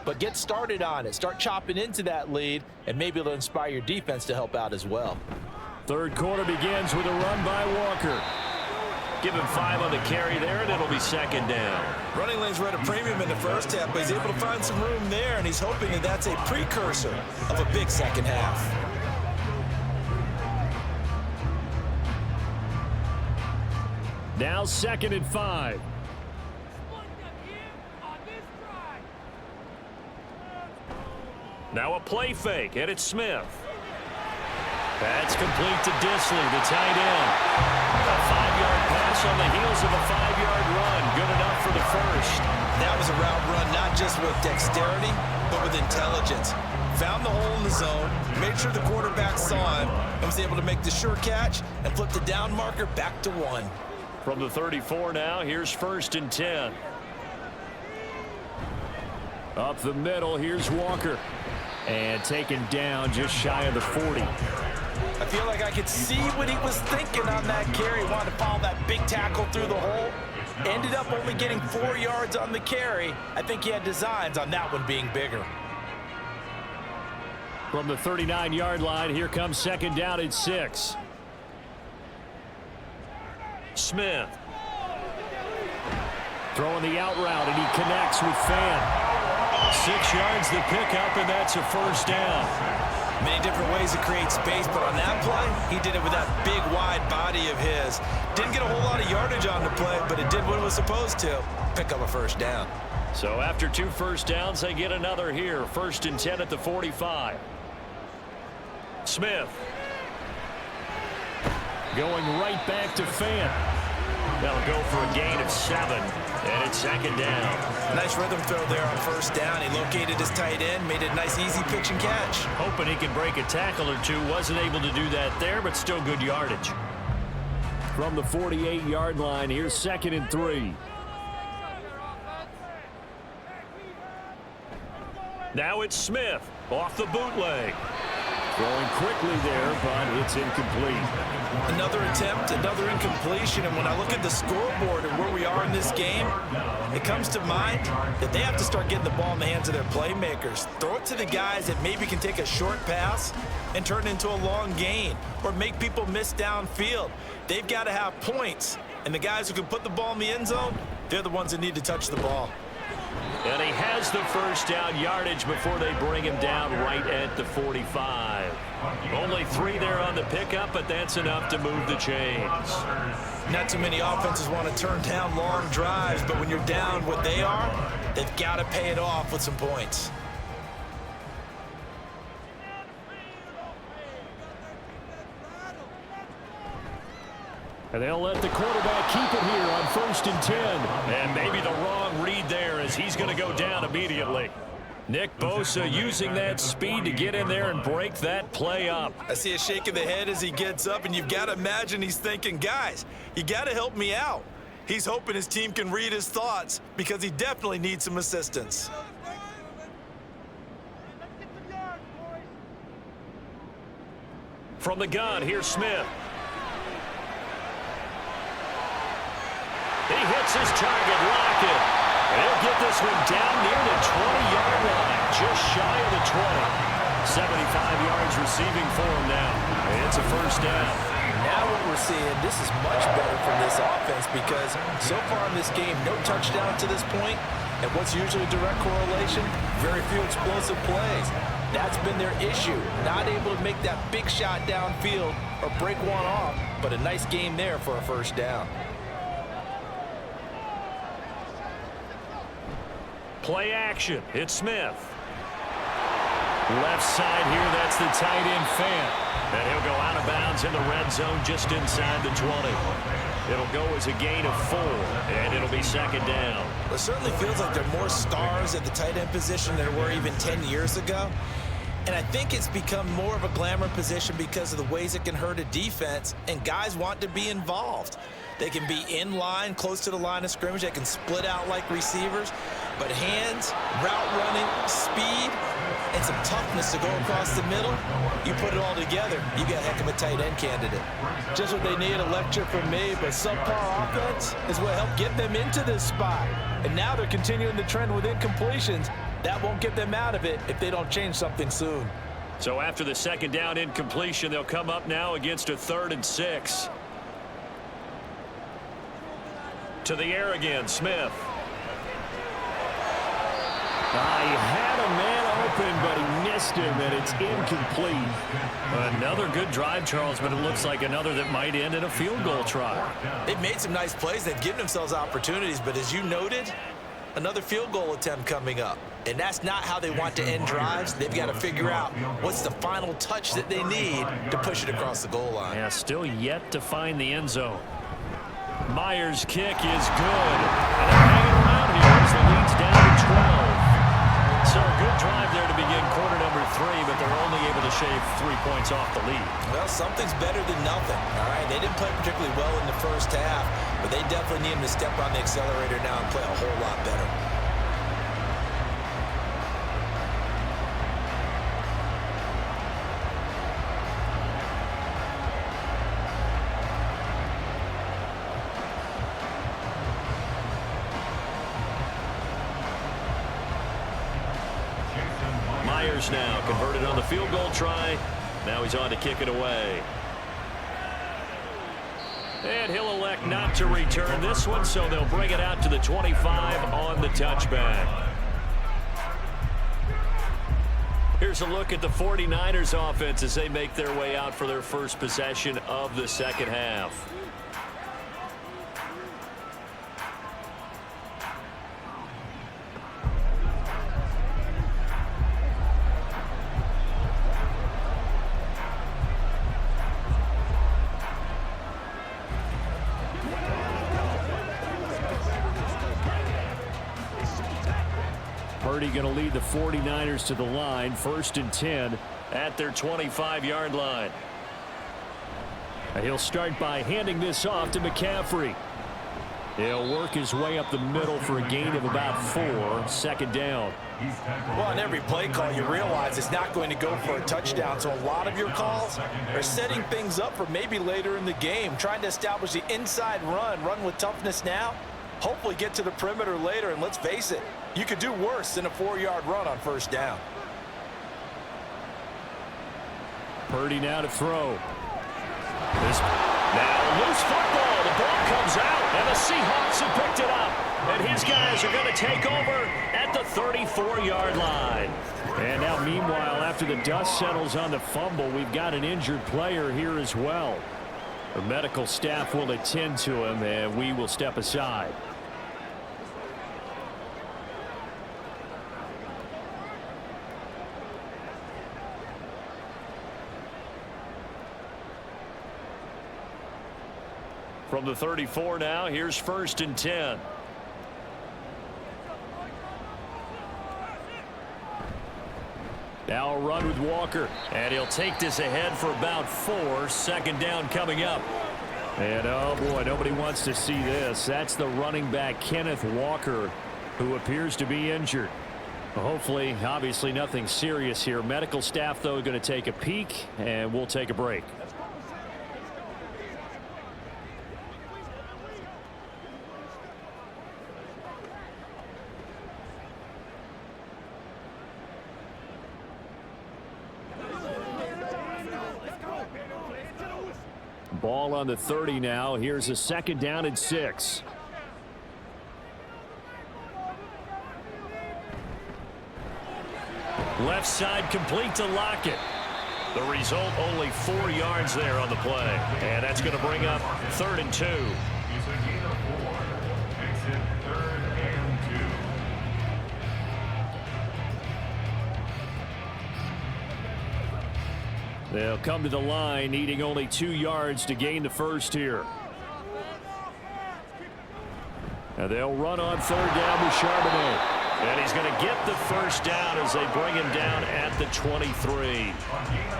but get started on it. Start chopping into that lead, and maybe it'll inspire your defense to help out as well. Third quarter begins with a run by Walker. Give him 5 on the carry there, and it'll be second down. Running lanes were at a premium in the first half, but he's able to find some room there, and he's hoping that that's a precursor of a big second half. Now 2nd and 5. Now a play fake, and it's Smith. That's complete to Disley, the tight end. A 5-yard pass on the heels of a 5-yard run. Good enough for the first. That was a route run not just with dexterity, but with intelligence. Found the hole in the zone, made sure the quarterback saw him, and was able to make the sure catch and flip the down marker back to 1. From the 34 now, here's 1st and 10. Up the middle, here's Walker. And taken down just shy of the 40. I feel like I could see what he was thinking on that carry. Wanted to follow that big tackle through the hole. Ended up only getting 4 yards on the carry. I think he had designs on that one being bigger. From the 39-yard line, here comes 2nd down and 6. Smith. Throwing the out route, and he connects with Fan. 6 yards the pickup, and that's a 1st down. Many different ways to create space, but on that play, he did it with that big, wide body of his. Didn't get a whole lot of yardage on the play, but it did what it was supposed to. Pick up a 1st down. So after 2 first downs, they get another here. 1st and 10 at the 45. Smith. Going right back to Fan. They'll go for a gain of 7, and it's 2nd down. Nice rhythm throw there on 1st down. He located his tight end, made it a nice, easy pitch and catch. Hoping he could break a tackle or two. Wasn't able to do that there, but still good yardage. From the 48-yard line, here's 2nd and 3. Now it's Smith off the bootleg. Throwing quickly there, but it's incomplete. Another attempt, another incompletion, and when I look at the scoreboard and where we are in this game, it comes to mind that they have to start getting the ball in the hands of their playmakers. Throw it to the guys that maybe can take a short pass and turn it into a long gain or make people miss downfield. They've got to have points, and the guys who can put the ball in the end zone, they're the ones that need to touch the ball. And he has the 1st down yardage before they bring him down right at the 45. Only 3 there on the pickup, but that's enough to move the chains. Not too many offenses want to turn down long drives, but when you're down what they are, they've got to pay it off with some points. And they'll let the quarterback keep it here on 1st and 10. And maybe the wrong read there as he's going to go down immediately. Nick Bosa using that speed to get in there and break that play up. I see a shake of the head as he gets up, and you've got to imagine he's thinking, guys, you got to help me out. He's hoping his team can read his thoughts because he definitely needs some assistance. From the gun, here's Smith. He hits his target, Lockett. He'll get this one down near the 20-yard line, just shy of the 20. 75 yards receiving for him now. It's a first down. Now what we're seeing, this is much better from this offense because so far in this game, no touchdown to this point, and what's usually a direct correlation, very few explosive plays. That's been their issue, not able to make that big shot downfield or break one off, but a nice game there for a first down. Play action. It's Smith. Left side here, that's the tight end Fant. And he'll go out of bounds in the red zone just inside the 20. It'll go as a gain of 4, and it'll be second down. It certainly feels like there are more stars at the tight end position than there were even 10 years ago. And I think it's become more of a glamour position because of the ways it can hurt a defense, and guys want to be involved. They can be in line, close to the line of scrimmage. They can split out like receivers. But hands, route running, speed, and some toughness to go across the middle, you put it all together, you got a heck of a tight end candidate. Just what they need, a lecture from me, but subpar offense is what helped get them into this spot. And now they're continuing the trend with incompletions. That won't get them out of it if they don't change something soon. So after the second down incompletion, they'll come up now against a 3rd and 6. To the air again, Smith. He had a man open, but he missed him, and it's incomplete. Another good drive, Charles, but it looks like another that might end in a field goal try. They've made some nice plays. They've given themselves opportunities, but as you noted, another field goal attempt coming up. And that's not how they want to end drives. They've got to figure out what's the final touch that they need to push it across the goal line. Yeah, still yet to find the end zone. Myers' kick is good. And they're hanging around here as the lead's down to 12. So a good drive there to begin quarter number 3, but they're only able to shave 3 points off the lead. Well, something's better than nothing, all right? They didn't play particularly well in the first half, but they definitely need them to step on the accelerator now and play a whole lot better. Myers now converted on the field goal try. Now he's on to kick it away. And he'll elect not to return this one, so they'll bring it out to the 25 on the touchback. Here's a look at the 49ers offense as they make their way out for their first possession of the second half. Purdy going to lead the 49ers to the line, 1st and 10 at their 25-yard line. He'll start by handing this off to McCaffrey. He'll work his way up the middle for a gain of about 4, 2nd down. Well, on every play call, you realize it's not going to go for a touchdown, so a lot of your calls are setting things up for maybe later in the game, trying to establish the inside run with toughness now, hopefully get to the perimeter later, and let's face it, you could do worse than a 4-yard run on 1st down. Purdy now to throw. Now loose football. The ball comes out, and the Seahawks have picked it up. And his guys are going to take over at the 34-yard line. And now, meanwhile, after the dust settles on the fumble, we've got an injured player here as well. The medical staff will attend to him, and we will step aside. From the 34 now, here's 1st and 10. Now a run with Walker. And he'll take this ahead for about 4. 2nd down coming up. And oh boy, nobody wants to see this. That's the running back, Kenneth Walker, who appears to be injured. Hopefully, obviously nothing serious here. Medical staff, though, going to take a peek, and we'll take a break. Ball on the 30 now. Here's a 2nd down and 6. Left side complete to Lockett. The result, only 4 yards there on the play. And that's going to bring up 3rd and 2. It's a gain of 4. Makes it 3rd and 2. They'll come to the line, needing only 2 yards to gain the first here. And they'll run on 3rd down with Charbonnet. And he's going to get the first down as they bring him down at the 23.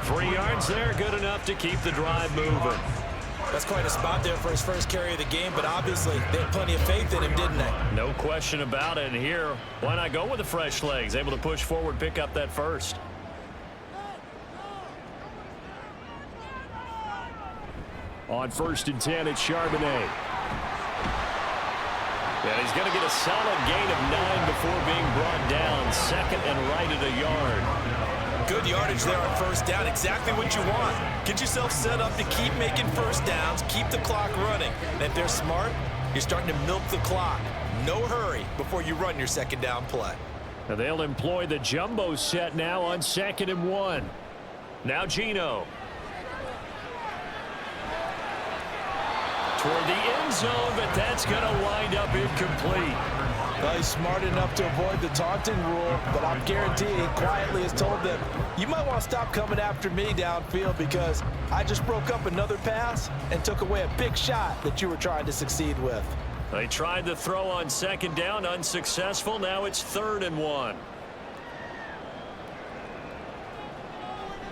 3 yards there, good enough to keep the drive moving. That's quite a spot there for his first carry of the game, but obviously they had plenty of faith in him, didn't they? No question about it. And here, why not go with the fresh legs? Able to push forward, pick up that first. On 1st and 10, it's Charbonnet. And he's going to get a solid gain of 9 before being brought down. 2nd and right at a yard. Good yardage there on 1st down. Exactly what you want. Get yourself set up to keep making 1st downs, keep the clock running. And if they're smart, you're starting to milk the clock. No hurry before you run your 2nd down play. And they'll employ the jumbo set now on 2nd and 1. Now Geno. Toward the end zone, but that's going to wind up incomplete. Well, he's smart enough to avoid the taunting rule, but I'm guaranteed he quietly has told them, you might want to stop coming after me downfield because I just broke up another pass and took away a big shot that you were trying to succeed with. They tried to throw on 2nd down, unsuccessful. Now it's 3rd and 1.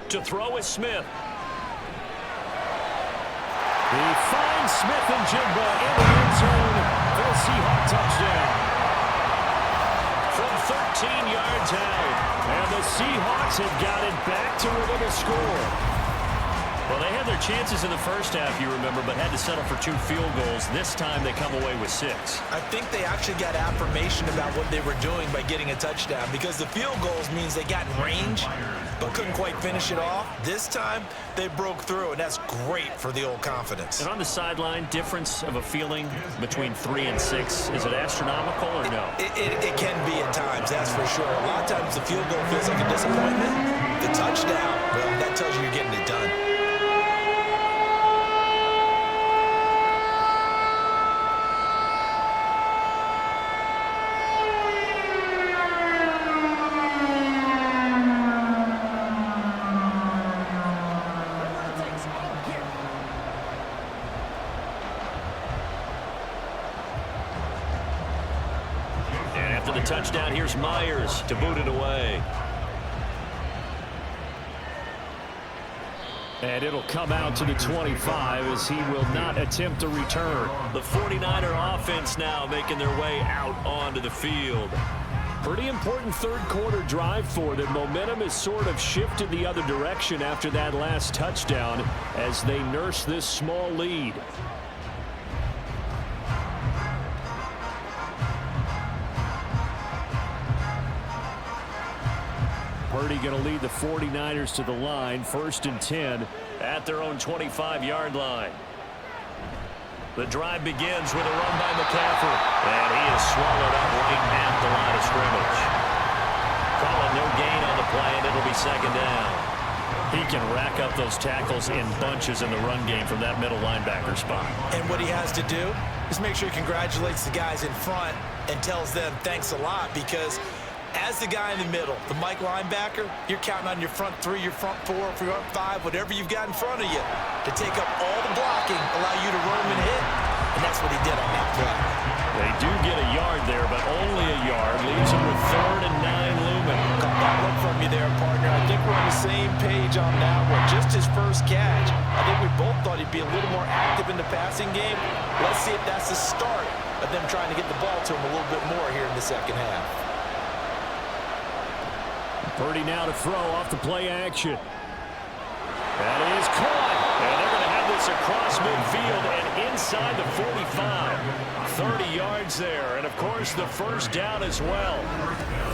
To throw is Smith. He finds Smith and Jigba in the end zone for a Seahawks touchdown. From 13 yards out, and the Seahawks have got it back to within a score. Well, they had their chances in the first half, you remember, but had to settle for 2 field goals. This time they come away with 6. I think they actually got affirmation about what they were doing by getting a touchdown because the field goals means they got in range but couldn't quite finish it off. This time they broke through, and that's great for the old confidence. And on the sideline, difference of a feeling between 3 and 6, is it astronomical or no? It can be at times, that's for sure. A lot of times the field goal feels like a disappointment. The touchdown, well, that tells you you're getting it done. Touchdown, here's Myers to boot it away. And it'll come out to the 25 as he will not attempt a return. The 49er offense now making their way out onto the field. Pretty important 3rd quarter drive for them. Momentum has sort of shifted the other direction after that last touchdown as they nurse this small lead. Purdy going to lead the 49ers to the line. 1st and 10 at their own 25-yard line. The drive begins with a run by McCaffrey. And he is swallowed up right at the line of scrimmage. Calling no gain on the play, and it'll be 2nd down. He can rack up those tackles in bunches in the run game from that middle linebacker spot. And what he has to do is make sure he congratulates the guys in front and tells them thanks a lot because as the guy in the middle, the Mike linebacker, you're counting on your front 3, your front 4, your front 5, whatever you've got in front of you to take up all the blocking, allow you to roam and hit. And that's what he did on that play. They do get a yard there, but only a yard. Leaves him with 3rd and 9 looming. Got that look from you there, partner. I think we're on the same page on that one. Just his first catch. I think we both thought he'd be a little more active in the passing game. Let's see if that's the start of them trying to get the ball to him a little bit more here in the second half. Purdy now to throw off the play action. That is caught. And they're going to have this across midfield and inside the 45. 30 yards there. And, of course, the first down as well.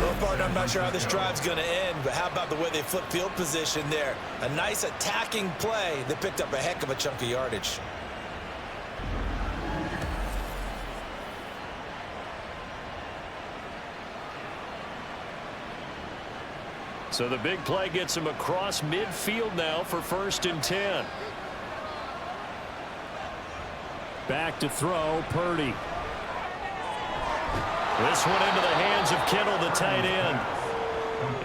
Well, partner, I'm not sure how this drive's going to end, but how about the way they flip field position there? A nice attacking play that picked up a heck of a chunk of yardage. So the big play gets him across midfield now for 1st and 10. Back to throw, Purdy. This one into the hands of Kittle, the tight end.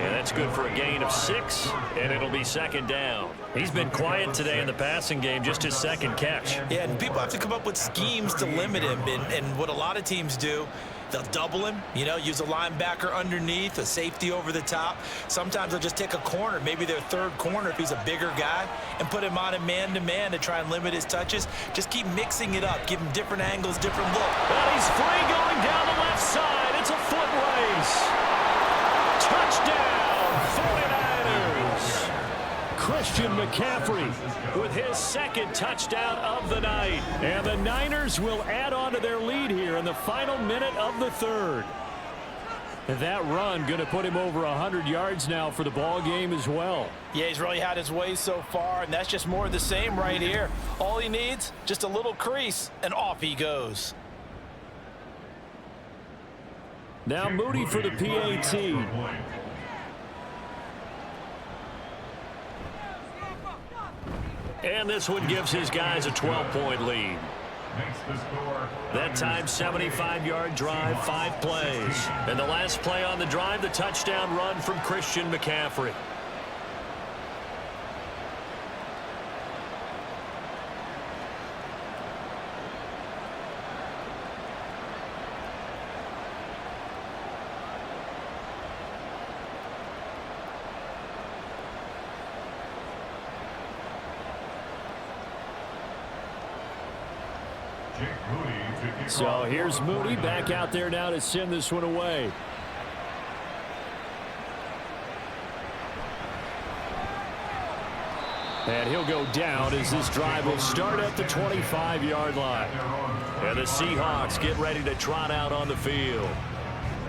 And that's good for a gain of 6, and it'll be 2nd down. He's been quiet today in the passing game, just his 2nd catch. Yeah, and people have to come up with schemes to limit him, and what a lot of teams do, they'll double him, use a linebacker underneath, a safety over the top. Sometimes they'll just take a corner, maybe their 3rd corner if he's a bigger guy, and put him on a man-to-man to try and limit his touches. Just keep mixing it up, give him different angles, different look. Well, he's free going down the left side. It's a foot race. Touchdown, 49ers. Christian McCaffrey with his 2nd touchdown of the night. And the Niners will add on to their lead here in the final minute of the 3rd. And that run going to put him over 100 yards now for the ball game as well. Yeah, he's really had his way so far, and that's just more of the same right here. All he needs, just a little crease, and off he goes. Now Moody for the PAT. And this one gives his guys a 12-point lead. That time, 75-yard drive, 5 plays. And the last play on the drive, the touchdown run from Christian McCaffrey. So here's Moody back out there now to send this one away. And he'll go down as this drive will start at the 25-yard line. And the Seahawks get ready to trot out on the field.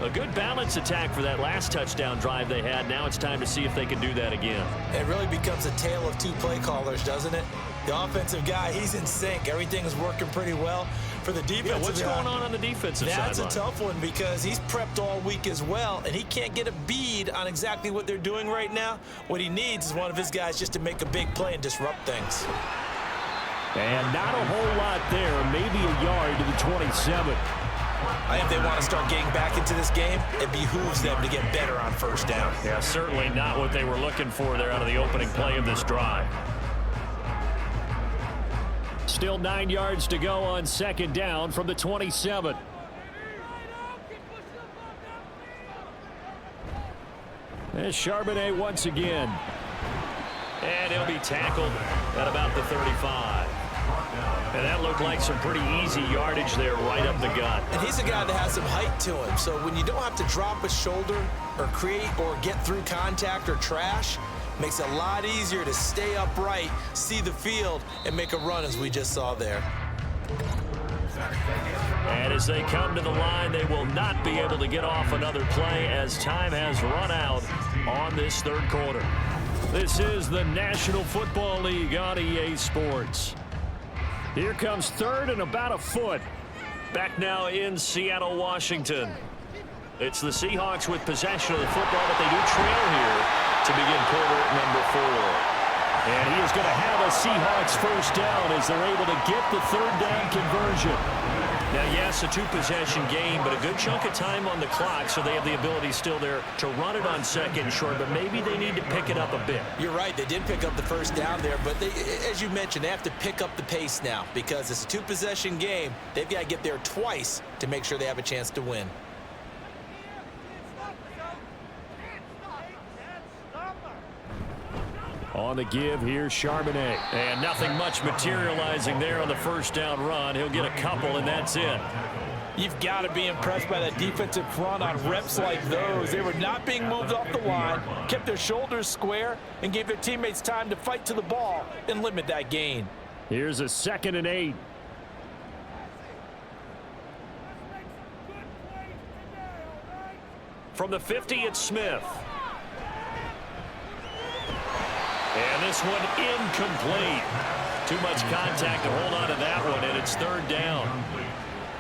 A good balance attack for that last touchdown drive they had. Now it's time to see if they can do that again. It really becomes a tale of 2 play callers, doesn't it? The offensive guy, he's in sync. Everything is working pretty well. For the defensive guy, what's going on the defensive side? That's a tough one because he's prepped all week as well, and he can't get a bead on exactly what they're doing right now. What he needs is one of his guys just to make a big play and disrupt things. And not a whole lot there, maybe a yard to the 27. I think they want to start getting back into this game. It behooves them to get better on 1st down. Yeah, certainly not what they were looking for there out of the opening play of this drive. Still 9 yards to go on 2nd down from the 27. There's Charbonnet once again. And he'll be tackled at about the 35. And that looked like some pretty easy yardage there right up the gut. And he's a guy that has some height to him. So when you don't have to drop a shoulder or create or get through contact or trash, makes it a lot easier to stay upright, see the field, and make a run as we just saw there. And as they come to the line, they will not be able to get off another play as time has run out on this 3rd quarter. This is the National Football League on EA Sports. Here comes 3rd and about a foot. Back now in Seattle, Washington. It's the Seahawks with possession of the football, but they do trail here to begin quarter number 4. And he is going to have a Seahawks 1st down as they're able to get the 3rd down conversion. Now, yes, a 2-possession game, but a good chunk of time on the clock, so they have the ability still there to run it on 2nd and short, but maybe they need to pick it up a bit. You're right. They did pick up the 1st down there, but they, as you mentioned, they have to pick up the pace now because it's a 2-possession game. They've got to get there twice to make sure they have a chance to win. On the give, here's Charbonnet. And nothing much materializing there on the 1st down run. He'll get a couple, and that's it. You've got to be impressed by that defensive front on reps like those. They were not being moved off the line, kept their shoulders square, and gave their teammates time to fight to the ball and limit that gain. Here's a 2nd and 8. From the 50, it's Smith. And this one incomplete. Too much contact to hold on to that one, and it's third down.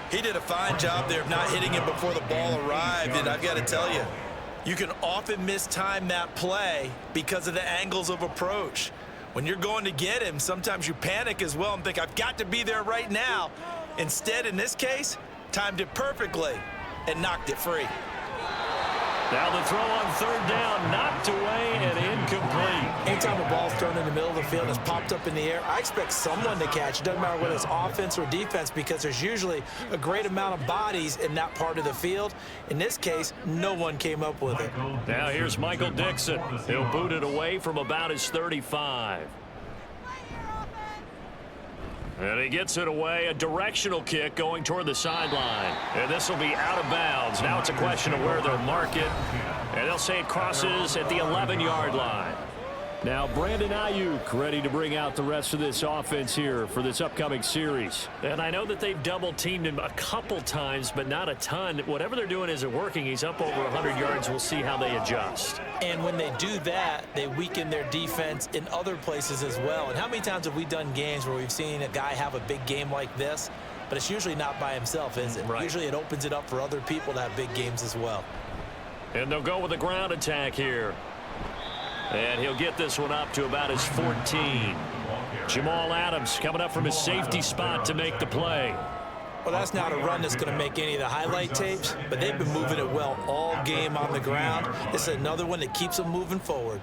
He did a fine job there of not hitting him before the ball arrived, and I've got to tell you, you can often mistime that play because of the angles of approach. When you're going to get him, sometimes you panic as well and think, I've got to be there right now. Instead, in this case, timed it perfectly and knocked it free. Now the throw on third down, knocked away and incomplete. Anytime a ball's thrown in the middle of the field and it's popped up in the air, I expect someone to catch. It doesn't matter whether it's offense or defense, because there's usually a great amount of bodies in that part of the field. In this case, no one came up with it. Now here's Michael Dixon. He'll boot it away from about his 35. And he gets it away, a directional kick going toward the sideline. And this will be out of bounds. Now it's a question of where they'll mark it. And they'll say it crosses at the 11-yard line. Now Brandon Ayuk ready to bring out the rest of this offense here for this upcoming series. And I know that they've double-teamed him a couple times, but not a ton. Whatever they're doing isn't working. He's up over 100 yards. We'll see how they adjust. And when they do that, they weaken their defense in other places as well. And how many times have we done games where we've seen a guy have a big game like this, but it's usually not by himself, is it? Right. Usually it opens it up for other people to have big games as well. And they'll go with a ground attack here. And he'll get this one up to about his 14. Jamal Adams coming up from his safety spot to make the play. Well, that's not a run that's going to make any of the highlight tapes, but they've been moving it well all game on the ground. This is another one that keeps them moving forward.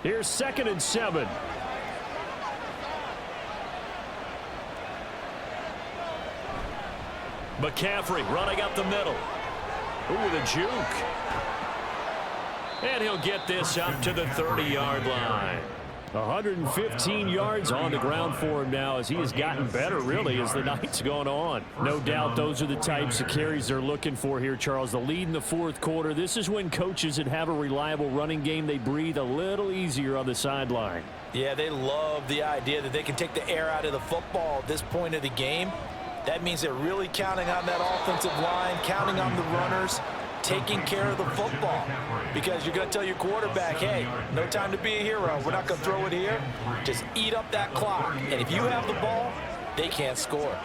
Here's 2nd and 7. McCaffrey running up the middle. Ooh, the juke. And he'll get this up to the 30-yard line. 115 yards on the ground for him now as he has gotten better, really, as the night's gone on. No doubt those are the types of carries they're looking for here, Charles. The lead in the fourth quarter. This is when coaches that have a reliable running game, they breathe a little easier on the sideline. Yeah, they love the idea that they can take the air out of the football at this point of the game. That means they're really counting on that offensive line, counting on the runners, taking care of the football, because you're going to tell your quarterback, hey, no time to be a hero. We're not going to throw it here. Just eat up that clock. And if you have the ball, they can't score.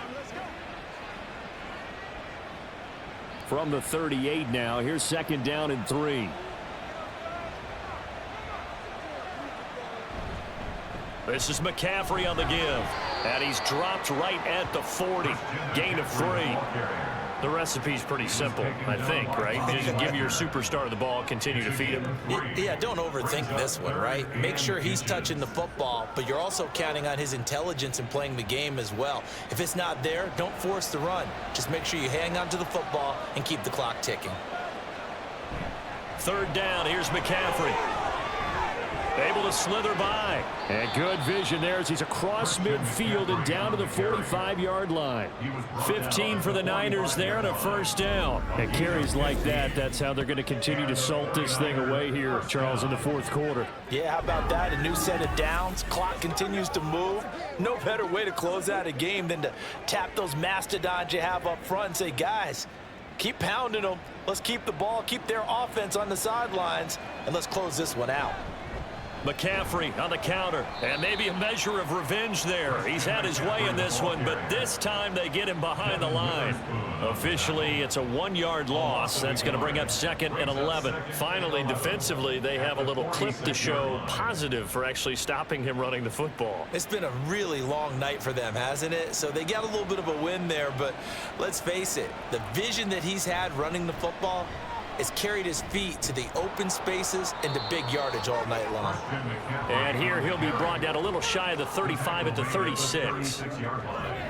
From the 38 now, here's 2nd down and 3. This is McCaffrey on the give. And he's dropped right at the 40. Gain of 3. The recipe's pretty simple, I think, right? You just give your superstar the ball, continue to feed him. Yeah, don't overthink this one, right? Make sure he's touching the football, but you're also counting on his intelligence in playing the game as well. If it's not there, don't force the run. Just make sure you hang on to the football and keep the clock ticking. 3rd down, here's McCaffrey. Able to slither by. And good vision there as he's across midfield and down to the 45-yard line. 15 for the Niners there and a 1st down. And carries like that, that's how they're going to continue to salt this thing away here, Charles, in the fourth quarter. Yeah, how about that? A new set of downs. Clock continues to move. No better way to close out a game than to tap those mastodons you have up front and say, guys, keep pounding them. Let's keep the ball, keep their offense on the sidelines, and let's close this one out. McCaffrey on the counter, and maybe a measure of revenge there. He's had his way in this one, but this time they get him behind the line. Officially, it's a 1-yard loss. That's going to bring up 2nd and 11. Finally, defensively, they have a little clip to show positive for actually stopping him running the football. It's been a really long night for them, hasn't it? So they got a little bit of a win there, but let's face it, the vision that he's had running the football has carried his feet to the open spaces and to big yardage all night long. And here he'll be brought down a little shy of the 35 at the 36.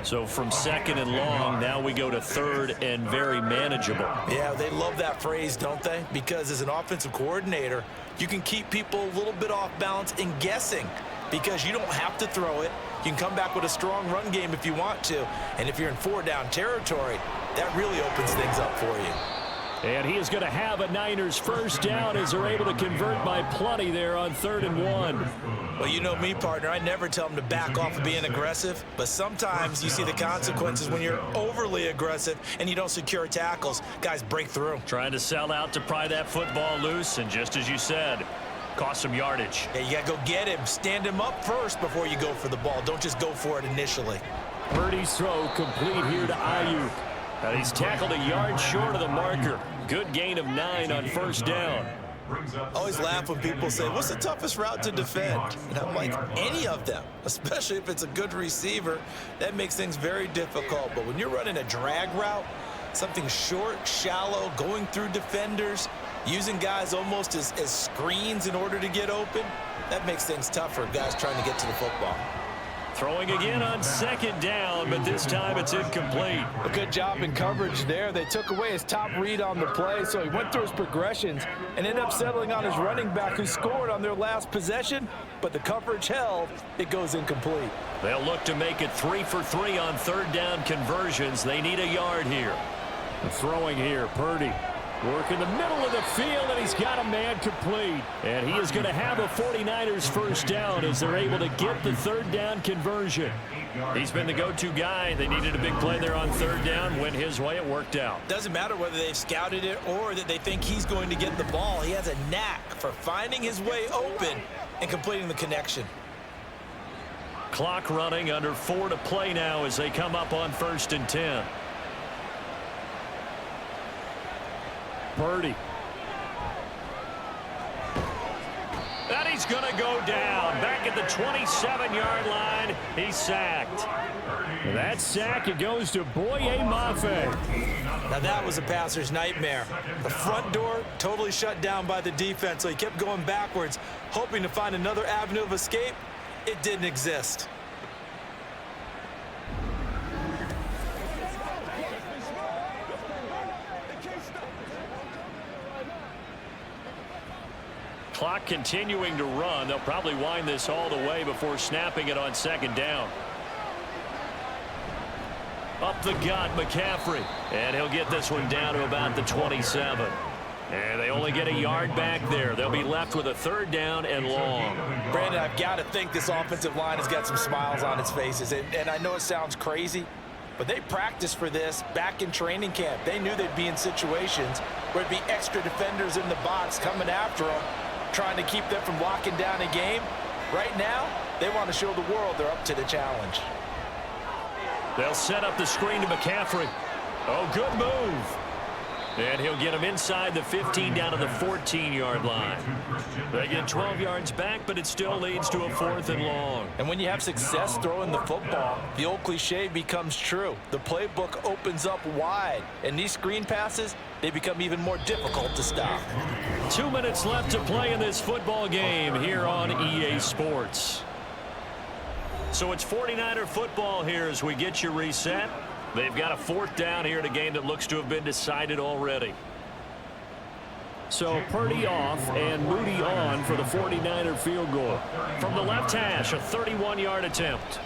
So from 2nd and long, now we go to 3rd and very manageable. Yeah, they love that phrase, don't they? Because as an offensive coordinator, you can keep people a little bit off balance and guessing, because you don't have to throw it. You can come back with a strong run game if you want to. And if you're in 4-down territory, that really opens things up for you. And he is going to have a Niners first down as they're able to convert by plenty there on 3rd and 1. Well, you know me, partner. I never tell them to back off of being aggressive, but sometimes you see the consequences when you're overly aggressive and you don't secure tackles. Guys break through. Trying to sell out to pry that football loose, and just as you said, cost some yardage. Yeah, you got to go get him. Stand him up first before you go for the ball. Don't just go for it initially. Purdy's throw complete here to Ayuk. And he's tackled a yard short of the marker. Good gain of 9 on first down. I always laugh when people say, what's the toughest route to defend? And I'm like, any of them, especially if it's a good receiver. That makes things very difficult. But when you're running a drag route, something short, shallow, going through defenders, using guys almost as screens in order to get open, that makes things tougher, guys trying to get to the football. Throwing again on 2nd down, but this time it's incomplete. A good job in coverage there. They took away his top read on the play, so he went through his progressions and ended up settling on his running back who scored on their last possession, but the coverage held. It goes incomplete. They'll look to make it 3 for 3 on 3rd down conversions. They need a yard here. Throwing here, Purdy. Work in the middle of the field, and he's got a man complete. And he is going to have a 49ers first down as they're able to get the 3rd down conversion. He's been the go-to guy. They needed a big play there on 3rd down. Went his way. It worked out. Doesn't matter whether they've scouted it or that they think he's going to get the ball. He has a knack for finding his way open and completing the connection. Clock running, under 4 to play now as they come up on 1st and 10. Purdy. And he's going to go down. Back at the 27-yard line. He's sacked. That sack, it goes to Boye Mafe. Now that was a passer's nightmare. The front door totally shut down by the defense, so he kept going backwards, hoping to find another avenue of escape. It didn't exist. Clock continuing to run. They'll probably wind this all the way before snapping it on 2nd down. Up the gut, McCaffrey. And he'll get this one down to about the 27. And they only get a yard back there. They'll be left with a 3rd down and long. Brandon, I've got to think this offensive line has got some smiles on its faces. And I know it sounds crazy, but they practiced for this back in training camp. They knew they'd be in situations where it'd be extra defenders in the box coming after them, trying to keep them from locking down a game. Right now, they want to show the world they're up to the challenge. They'll set up the screen to McCaffrey. Oh, good move. And he'll get him inside the 15 down to the 14-yard line. They get 12 yards back, but it still leads to a 4th and long. And when you have success throwing the football, the old cliche becomes true. The playbook opens up wide, and these screen passes, they become even more difficult to stop. 2 minutes left to play in this football game here on EA Sports. So it's 49er football here as we get you reset. They've got a 4th down here in a game that looks to have been decided already. So Purdy off and Moody on for the 49er field goal. From the left hash, a 31-yard attempt.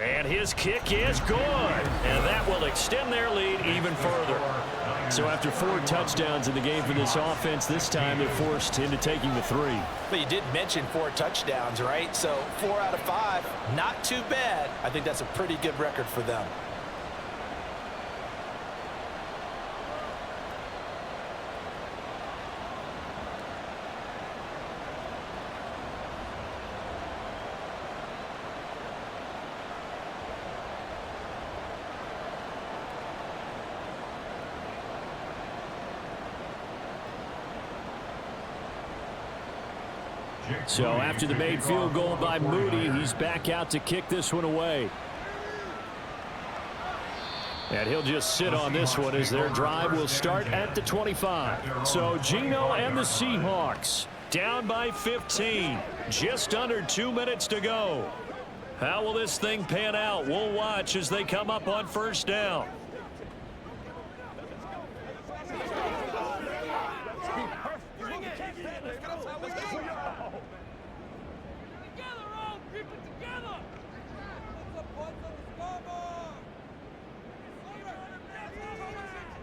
And his kick is good. And that will extend their lead even further. So after 4 touchdowns in the game for this offense, this time they're forced into taking the 3. But you did mention 4 touchdowns, right? So 4 out of 5, not too bad. I think that's a pretty good record for them. So after the made field goal by Moody, he's back out to kick this one away. And he'll just sit on this one as their drive will start at the 25. So Geno and the Seahawks down by 15. Just under 2 minutes to go. How will this thing pan out? We'll watch as they come up on 1st down.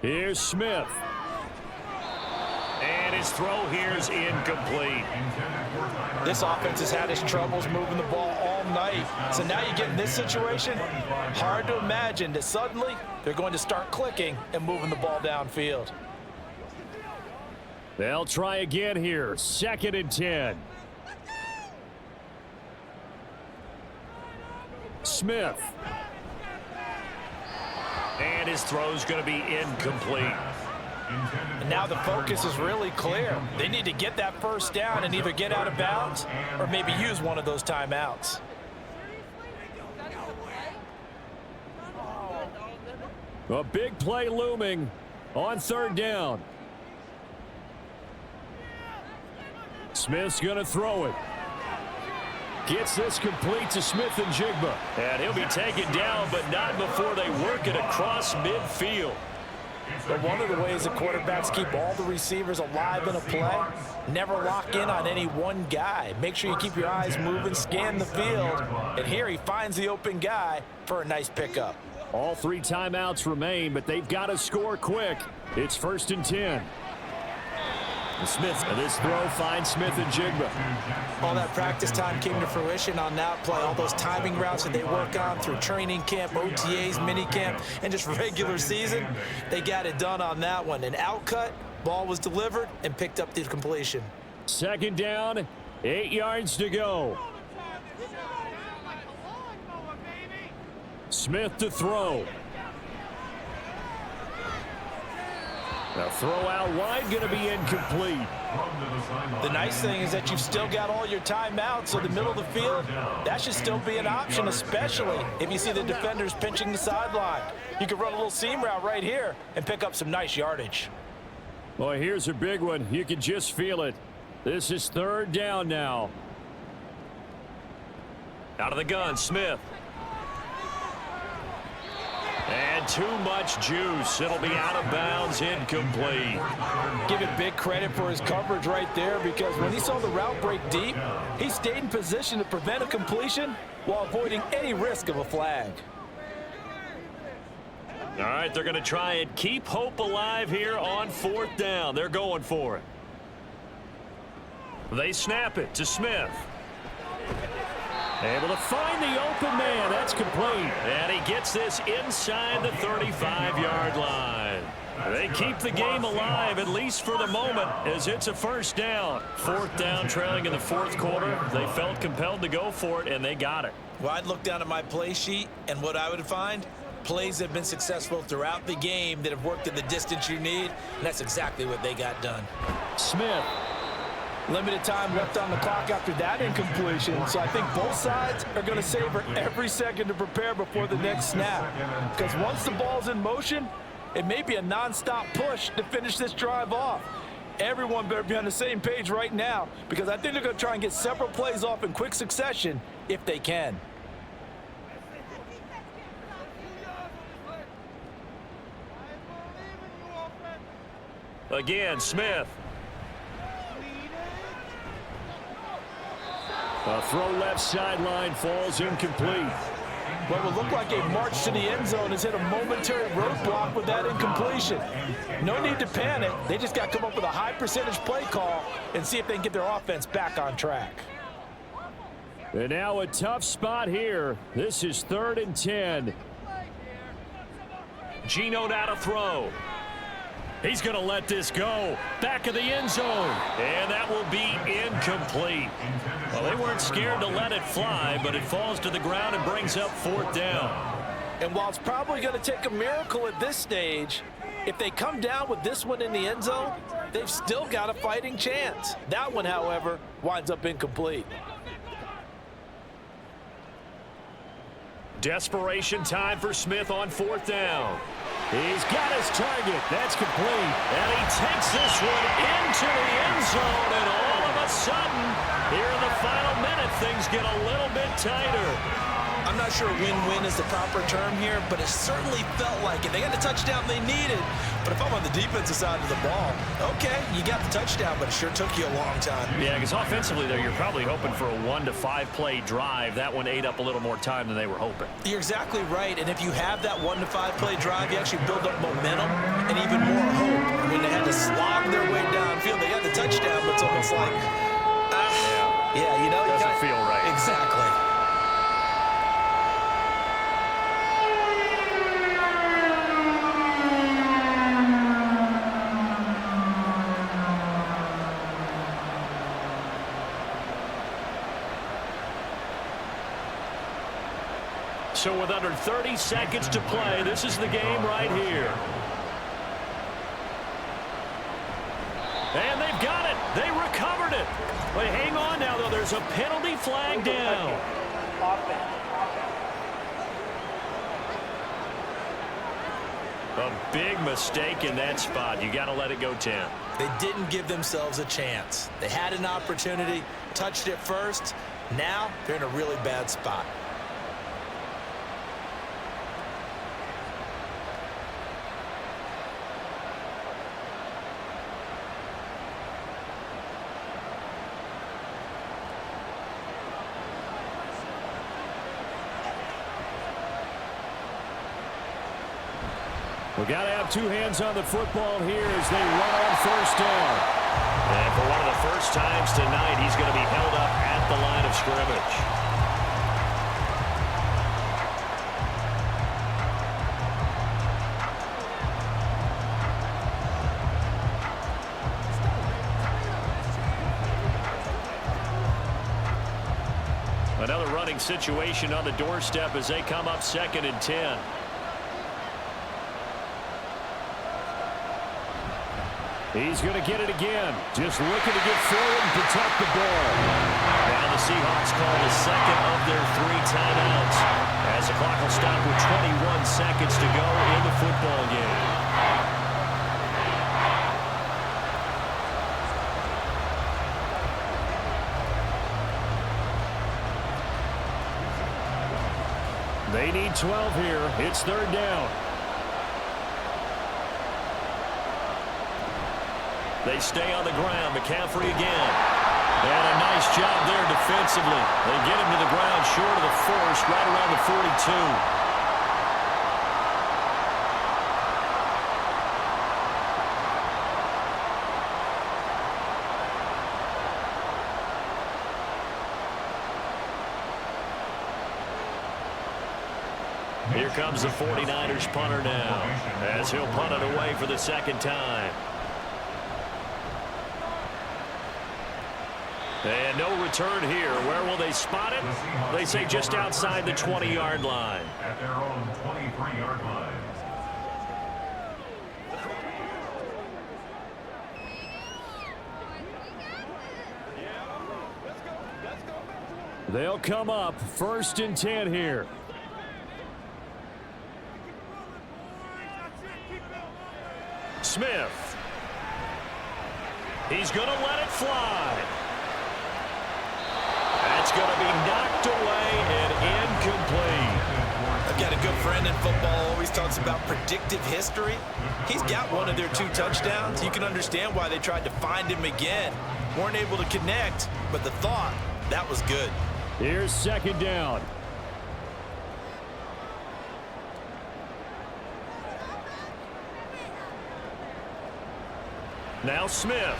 Here's Smith. And his throw here's incomplete. This offense has had its troubles moving the ball all night. So now you get in this situation, hard to imagine that suddenly they're going to start clicking and moving the ball downfield. They'll try again here. 2nd and 10. Smith. And his throw's going to be incomplete. And now the focus is really clear. They need to get that first down and either get out of bounds or maybe use one of those timeouts. A big play looming on 3rd down. Smith's going to throw it. Gets this complete to Smith and Jigba. And he'll be taken down, but not before they work it across midfield. But one of the ways that quarterbacks keep all the receivers alive in a play, never lock in on any one guy. Make sure you keep your eyes moving, scan the field. And here he finds the open guy for a nice pickup. All 3 timeouts remain, but they've got to score quick. It's 1st and 10. Smith, and this throw finds Smith and Jigba. All that practice time came to fruition on that play. All those timing routes that they work on through training camp, OTAs, mini camp, and just regular season, they got it done on that one. An outcut, ball was delivered, and picked up the completion. 2nd down, 8 yards to go. Smith to throw. The throw out wide going to be incomplete. The nice thing is that you've still got all your timeouts, so the middle of the field, that should still be an option, especially if you see the defenders pinching the sideline. You can run a little seam route right here and pick up some nice yardage. Well, here's a big one. You can just feel it. This is 3rd down now. Out of the gun, Smith. And too much juice. It'll be out of bounds, incomplete. Give it big credit for his coverage right there, because when he saw the route break deep, he stayed in position to prevent a completion while avoiding any risk of a flag. All right, they're going to try and keep hope alive here on 4th down. They're going for it. They snap it to Smith. Able to find the open man. That's complete. And he gets this inside the 35-yard line. They keep the game alive, at least for the moment, as it's a 1st down. 4th down, trailing in the 4th quarter. They felt compelled to go for it, and they got it. Well, I'd look down at my play sheet, and what I would find, plays that have been successful throughout the game that have worked at the distance you need, and that's exactly what they got done. Smith. Limited time left on the clock after that incompletion, so I think both sides are going to savor every second to prepare before the next snap. Because once the ball's in motion, it may be a non-stop push to finish this drive off. Everyone better be on the same page right now, because I think they're going to try and get several plays off in quick succession if they can. Again, Smith. A throw left sideline falls incomplete. What will look like a march to the end zone has hit a momentary roadblock with that incompletion. No need to panic. They just got to come up with a high percentage play call and see if they can get their offense back on track. And now a tough spot here. This is 3rd and 10. Geno now to throw. He's going to let this go. Back of the end zone. And that will be incomplete. Well, they weren't scared to let it fly, but it falls to the ground and brings up 4th down. And while it's probably going to take a miracle at this stage, if they come down with this one in the end zone, they've still got a fighting chance. That one, however, winds up incomplete. Desperation time for Smith on 4th down. He's got his target. That's complete. And he takes this one into the end zone, and all of a sudden, here in the final minute, things get a little bit tighter. I'm not sure win-win is the proper term here, but it certainly felt like it. They got the touchdown they needed, but if I'm on the defensive side of the ball, okay, you got the touchdown, but it sure took you a long time. Yeah, because offensively, though, you're probably hoping for a 1 to 5 play drive. That one ate up a little more time than they were hoping. You're exactly right, and if you have that 1 to 5 play drive, you actually build up momentum and even more hope. When they had to slog their way downfield, they got the touchdown, but it's almost like, yeah, you know. Doesn't feel right. Exactly. So with under 30 seconds to play, this is the game right here. And they've got it. They recovered it. But hang on now, though. There's a penalty flag down. A big mistake in that spot. You got to let it go 10. They didn't give themselves a chance. They had an opportunity, touched it first. Now they're in a really bad spot. We got to have two hands on the football here as they run on first down. And for one of the first times tonight, he's going to be held up at the line of scrimmage. Another running situation on the doorstep as they come up 2nd and 10. He's going to get it again. Just looking to get forward and protect the ball. Now the Seahawks call the second of their 3 timeouts as the clock will stop with 21 seconds to go in the football game. They need 12 here. It's 3rd down. They stay on the ground. McCaffrey again. And a nice job there defensively. They get him to the ground short of the first, right around the 42. Here comes the 49ers punter now as he'll punt it away for the 2nd time. And no return here. Where will they spot it? They say just outside the 20-yard line. At their own 23-yard line. They'll come up 1st and 10 here. Smith. He's going to let it fly. That's going to be knocked away and incomplete. I've got a good friend in football, always talks about predictive history. He's got one of their 2 touchdowns. You can understand why they tried to find him again. Weren't able to connect, but the thought, that was good. Here's 2nd down. Now Smith.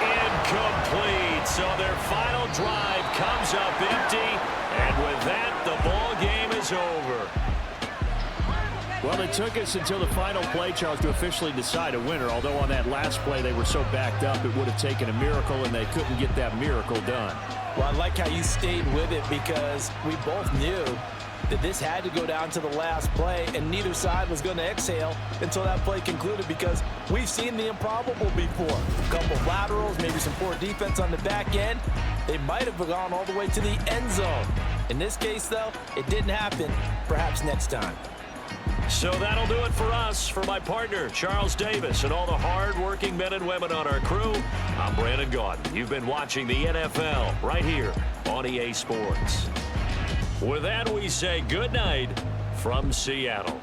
Incomplete. So their final drive comes up empty. And with that, the ball game is over. Well, it took us until the final play, Charles, to officially decide a winner. Although on that last play they were so backed up, it would have taken a miracle, and they couldn't get that miracle done. Well, I like how you stayed with it because we both knew that this had to go down to the last play, and neither side was going to exhale until that play concluded because we've seen the improbable before. A couple of laterals, maybe some poor defense on the back end. They might have gone all the way to the end zone. In this case, though, it didn't happen. Perhaps next time. So that'll do it for us. For my partner, Charles Davis, and all the hard-working men and women on our crew, I'm Brandon Gaudin. You've been watching the NFL right here on EA Sports. With that, we say good night from Seattle.